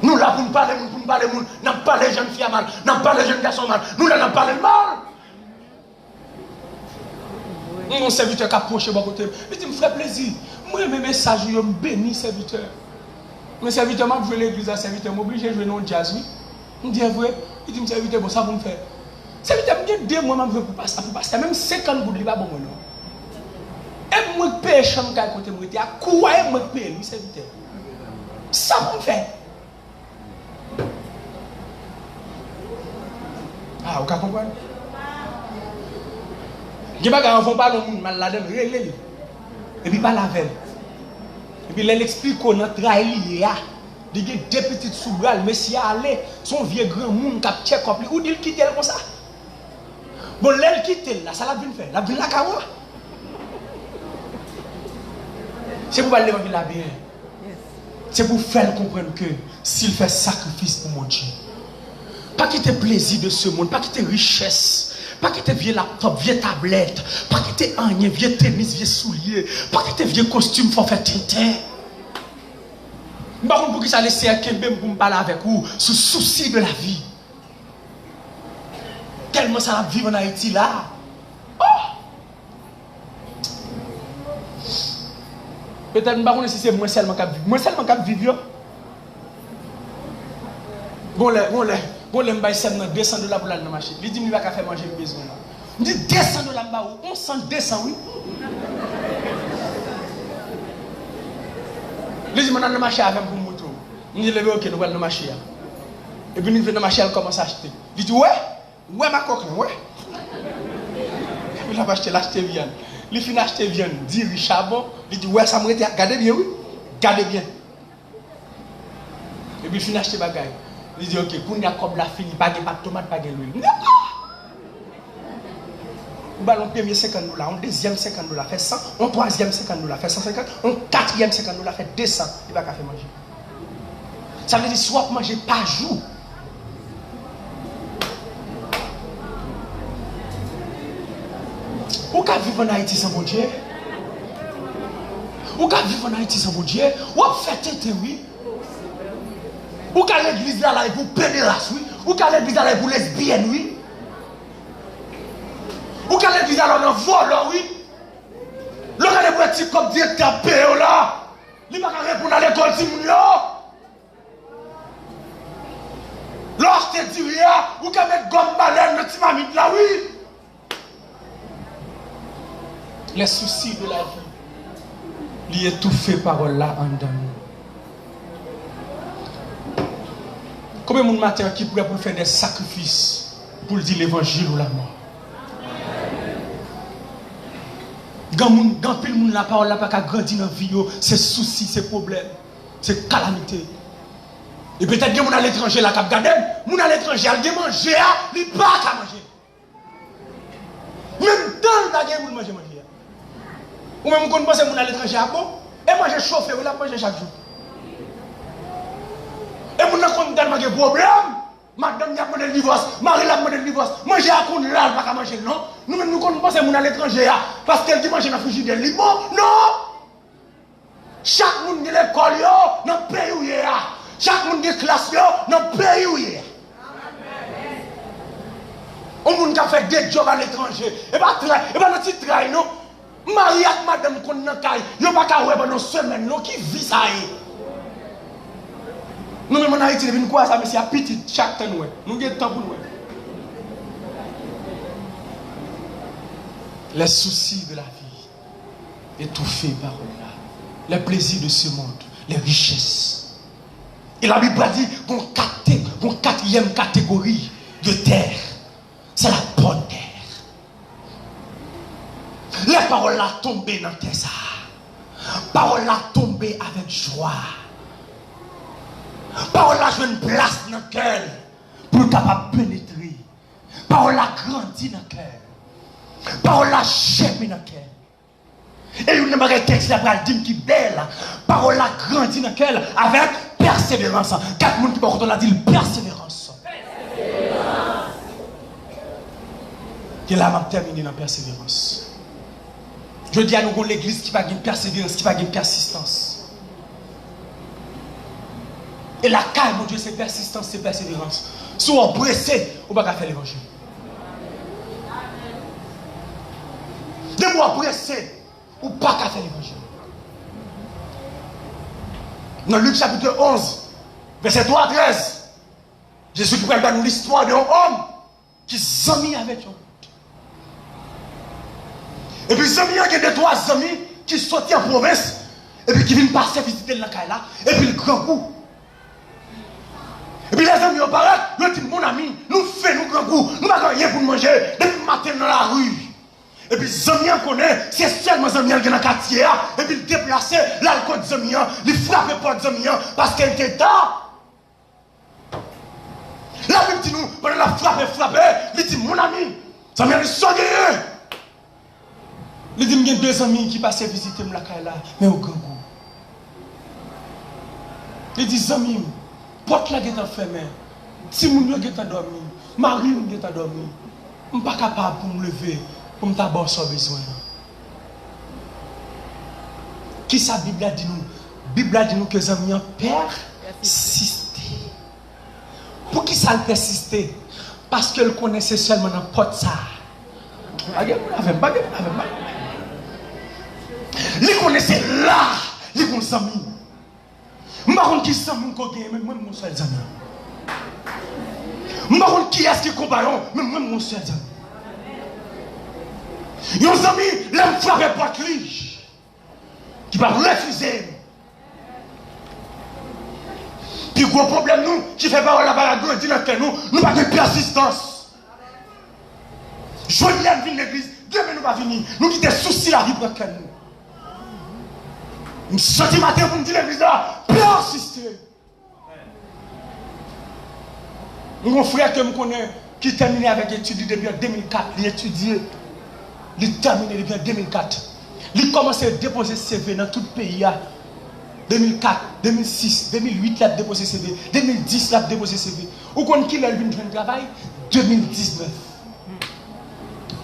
Nous là pour nous parler, nous n'avons pas les jeunes filles mal, nous n'avons pas les jeunes garçons mal, nous n'avons pas les mal. Mon serviteur qui a approché mon côté, il dit, me ferait plaisir. Moi, mes messages, je me bénis, serviteur. Mon serviteur m'a joué l'église à serviteur, m'oblige à jouer dans le jazz, oui. Il me dit, vrai, il dit, serviteur, bon, ça vous me faire. Serviteur, me dit, 2 mois, je veux pour passer, même 50 gouttes, il va bon, non. Et moi, je paye chambre à côté, moi, à quoi est-ce que je paye, lui, serviteur? Ça vous me fait. Ah, vous comprenez? Je ne sais pas si on parle de mal là-dedans, et puis pas la veille. Et puis elle explique qu'on a trahi, il y a 2 petites sous-bras, mais si elle est, son vieux grand monde qui a check-up, ou dit qu'il quitte comme ça. Bon, elle quitte là, ça l'a bien fait, la bien la kawa. C'est pour parler de la bien. C'est pour faire comprendre que s'il fait sacrifice pour mon Dieu, pas quitter plaisir de ce monde, pas quitter richesse, pas quitter vieux laptop, vieux tablette, pas quitter rien, vieux tennis, vieux souliers, pas quitter vieux costume, faut faire tintin. Par contre, pour que ça laisse à Kembe pour me parler avec vous, ce souci de la vie. Tellement ça va vivre en Haïti là. Oh! Peut-être que si c'est moi seulement qui vivre. Moi seulement qui vivre. Bon, les m'baye seulement $200 pour aller dans le marché. Il dit, il va faire manger le besoin. Il dit, $200 ou on sent 200, oui. Il dit, je vais dans le marché avec pour moto. Il dit, ok, nous allons dans le marché. Et puis, il vient dans le marché, il commence à acheter. Il dit, ouais, ma coquine, ouais. Et puis, il va acheter viande. Il finit d'acheter viande, dit, oui, charbon. Il dit, ouais, ça me regarde, gardez bien, oui. Gardez bien. Et puis, il finit d'acheter bagaille. Il dit, ok, pour nous, comme la fini, pas de tomate, pas de l'huile. On va le premier $50, on deuxième $50 fait 100, on troisième $50 fait 150, on quatrième $50 fait 200. Il va faire manger. Ça veut dire soit manger par jour. Ou qu'à vivre en Haïti sans bon Dieu? Ou qu'à vivre en Haïti sans bon Dieu? Ou à faire tête, oui? Ou qu'à l'église là, pour pédérasse, oui? Ou qu'à l'église là, pour lesbienne, oui? Ou qu'à l'église là, on vole, oui? L'on a des petits comme directeur PO là. Il ne va pas répondre à l'école, si vous Lorsque tu dis rien, ou qu'à mettre gomme baleine, le petit mamite là, oui? Les soucis de la vie, il est tout fait parole là en dedans. Combien de monde matin qui pourrait pour faire des sacrifices pour dire l'évangile ou la mort? Quand pile monde la parole là pas qu'à grandir dans la vie, c'est soucis, c'est problèmes. c'est calamité. Et peut-être que mon à l'étranger là, cap gardé, mon à l'étranger, il a mangé, il n'a pas qu'à manger. Même dans le temps, il manger. Ou même quand on pense que mon à l'étranger, bon, et manger chauffé, il a mangé chaque jour. Et mon a tellement de problèmes, madame a demandé le divorce, Marie a demandé le divorce, manger à qu'on là, pas qu'à manger, non. Nous-mêmes, nous pensons que mon à l'étranger, parce qu'elle dit manger dans le frigidaire, bon, non. Chaque monde de l'école, dans le pays où il est. Chaque monde de classe, dans le pays où il est. On monde qui a fait des jobs à l'étranger. Et pas dans petit travail, non. Marie et madame qu'on n'a pas, il n'y a pas qu'à voir pendant une semaine, non, qui vit ça. Nous-mêmes en Haïti, nous quoi ça, mais c'est à petit, chaque temps, nous avons le temps pour nous. Les soucis de la vie, étouffés par là. Les plaisirs de ce monde, les richesses. Et la Bible a dit qu'on quatrième catégorie de terre, c'est la bonne terre. Les paroles là tombées dans terre ça. Paroles là tombées avec joie. Paroles là jouent une place dans le cœur pour capable pénétrer. Paroles là grandit dans le cœur. Paroles là germe dans le cœur. Et il y a un texte qui est belle. Parole la grandit dans le cœur avec persévérance. Quatre personnes qui ont dit persévérance. Et là, je vais terminer dans la persévérance. Je dis à nous l'église qui va gagner persévérance, qui va gagner persistance. Et la caille, mon Dieu, c'est persistance, c'est persévérance. Si on est pressé, on ne va pas faire l'évangile. De moi pressé. Ou pas qu'à faire l'évangile. Dans Luc chapitre 11, verset 3 à 13, Jésus qui parle nous l'histoire d'un homme qui s'amie avec eux. Et puis, il y a des trois amis qui sortent en province et puis qui viennent passer visiter la caille là. Et puis, le grand coup. Et puis, les amis, ils parlent, ils disent, mon ami, nous faisons grand coup, nous n'avons rien pour manger depuis le matin dans la rue. Et puis, Zamian connaît, c'est seulement Zamian qui est dans le quartier. Et puis, il déplace l'alcool de Zamian, il frappe pas de Zamian parce qu'elle était tard. Là, il dit nous, pendant la frappe, il dit, mon ami, Zamian, il sort de eux. Il dit, il y a deux amis qui passaient visiter la caille là, mais au grand goût. Il dit, Zamian, porte la guette fermée. Si mon Dieu est dormi, Marie est dormi, je ne suis pas capable de me lever. Pour me d'abord sans besoin. Qui ça Bible a dit nous? Bible a dit nous que les amis persister. Pour qui ça persister? Parce qu'elle connaissait seulement dans porte ça. Il connaissait là, il connaissait amis. Je ne sais pas qui ça mon coquin, mais moi mon seul ami. Je ne sais pas qui est-ce qui compagnon, mais moi mon seul ami. Ils ont amis, l'homme frappé par lui, qui va refuser. Puis, gros problème, nous, qui fait parole la balade, nous, nous pas de persistance. Je viens de venir l'église, demain nous va venir. Nous qui des soucis la vie pour nous. Nous sortis matin pour me dire l'église là, persister. Nous, mon frère que je connais, qui terminé avec études depuis 2004, il étudié. Il terminé depuis 2004. Il commencé à déposer CV dans tout le pays. 2004, 2006, 2008, il a déposé CV. 2010, il a déposé CV. Ou quand il a venu faire un travail 2019.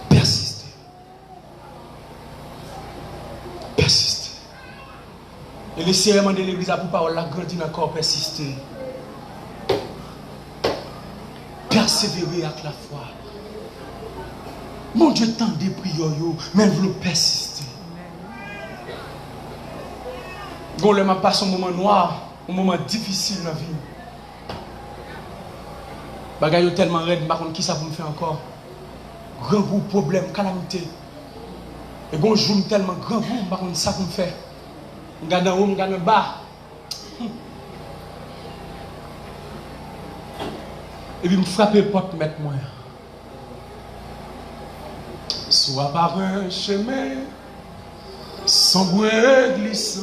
Persister. Persister. Et le serment de l'église a pour parole la grandine encore persister. Persévérer avec la foi. Mon Dieu, tant de prières, mais vous persistez. Bon, le m'a passé un moment noir, un moment difficile dans la vie. Bagay tellement raide, par contre, qui ça vous me fait encore? Grand gros problème, calamité. Et bon, jour tellement grand gros, par contre, ça vous me fait. Je regarde en haut, je regarde en bas. Et puis, je me frappe les portes, mettre moi. Soit par un chemin, sans bruit glissant,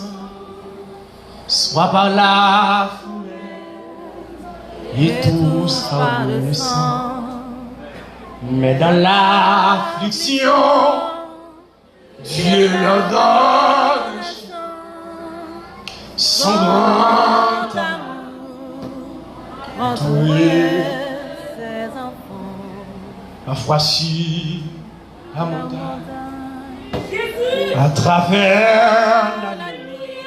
soit par la et tout sera renaissant. Mais dans l'affliction, Dieu leur donne son grand amour. Entourer ses enfants. Voici la montagne. À travers la nuit,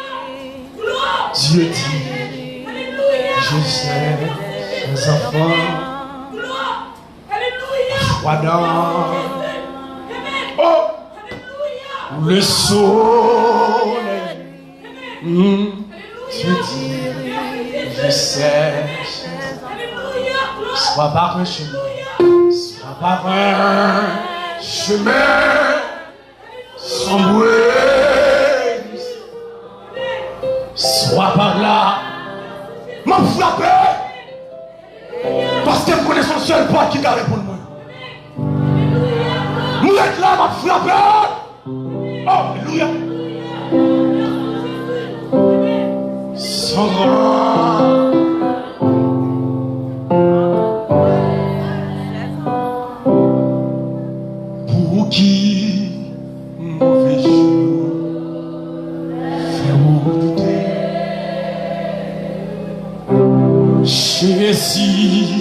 Dieu dit, je sais les enfants. Froidant, oh, le soleil, Dieu dit, je sais, soit par un chemin, soit par un chemin, sans bruit, soit par là, m'a frappé, parce que je connais son seul pote qui garde pour moi. Nous êtes là, m'a frappé. Alléluia. Son grand. Pour qui mauvais jour fait douter. Jésus.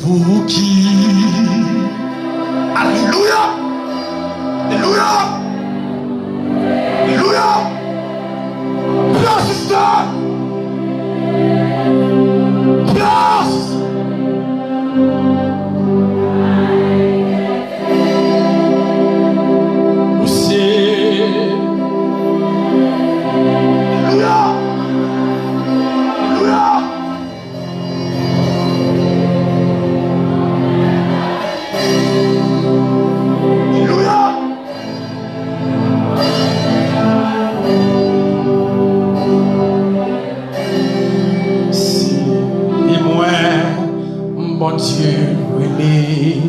Pour qui? Alléluia! Alléluia! Alléluia! Persistant! Persistant! Bon Dieu, oui,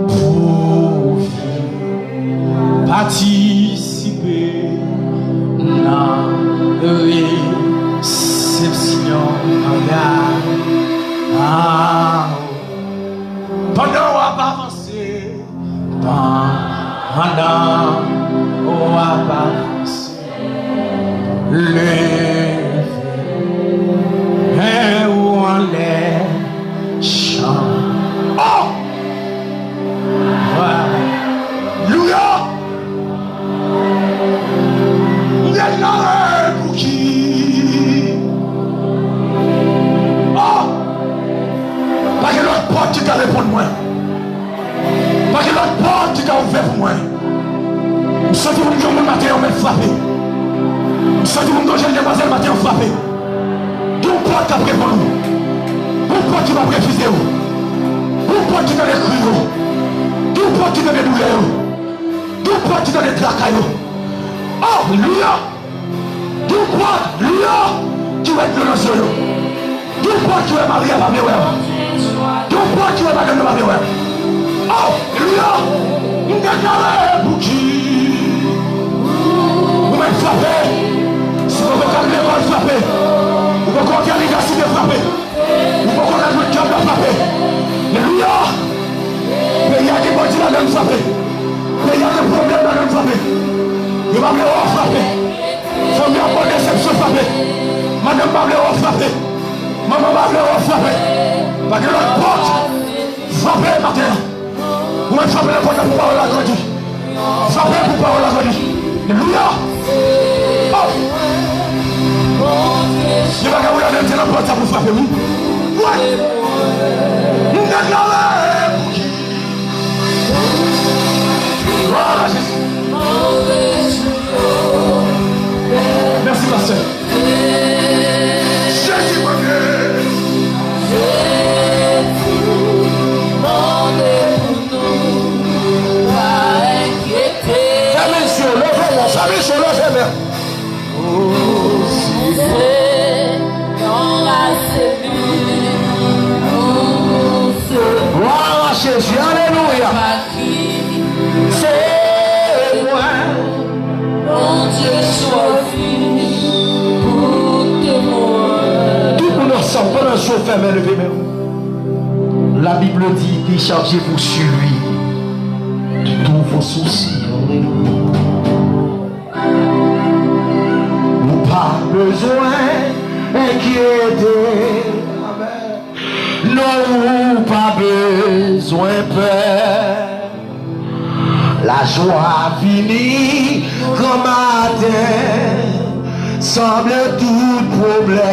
pour vivre, participer dans la réception pendant on va avancer, pendant on va avancer, lever, où on est. Oh! Alléluia! Vous êtes là pour qui? Oh! Pas que l'autre porte qui t'a répondu moi. Pas que l'autre porte qui t'a ouvert pour moi. Je sens que mon matin on m'a frappé. Je sens que mon jeune demoiselle matin on frappé. D'où porte qui a répondu? Pourquoi tu m'as refusé? Pourquoi tu m'as écrit? Pourquoi tu m'as douleur? Pourquoi tu m'as tracaillé? Oh, Alléluia! Pourquoi, Alléluia, tu vas être dans le sol? Pourquoi tu es marié à ma mère? Pourquoi tu es marié à ma mère? Oh, Alléluia! Vous êtes pour qui? Vous m'avez frappé. Si vous avez calmé, vous m'avez frappé. Vous pouvez compter les gars si vous frappé. Vous pouvez compter le cœur de frapper. Alléluia! Mais il y a des bâtiments dans le frappé. Mais il y a des problèmes dans le frappé. Vous m'avez frappé. Faut bien avoir déception frappé. Madame m'avait frappé. Maman m'avait frappé. Parce que l'autre porte frappé matin. Vous m'avez frappé la porte pour parole à Dieu. Frappé pour parole à Dieu. Alléluia! Oh! Je vais vous la même la porte pour frapper vous. Ouais! Nous déclarons pour qui? Voilà Jésus. Merci pasteur. Jésus, alléluia. C'est moi. Mon Dieu soit fini pour témoin. Tout le monde ensemble, pendant que je ferme, levez-moi. La Bible dit, déchargez-vous sur lui de tous vos soucis. Ou pas besoin d'inquiéter. Non, pas besoin peur. La joie finie comme matin semble tout problème.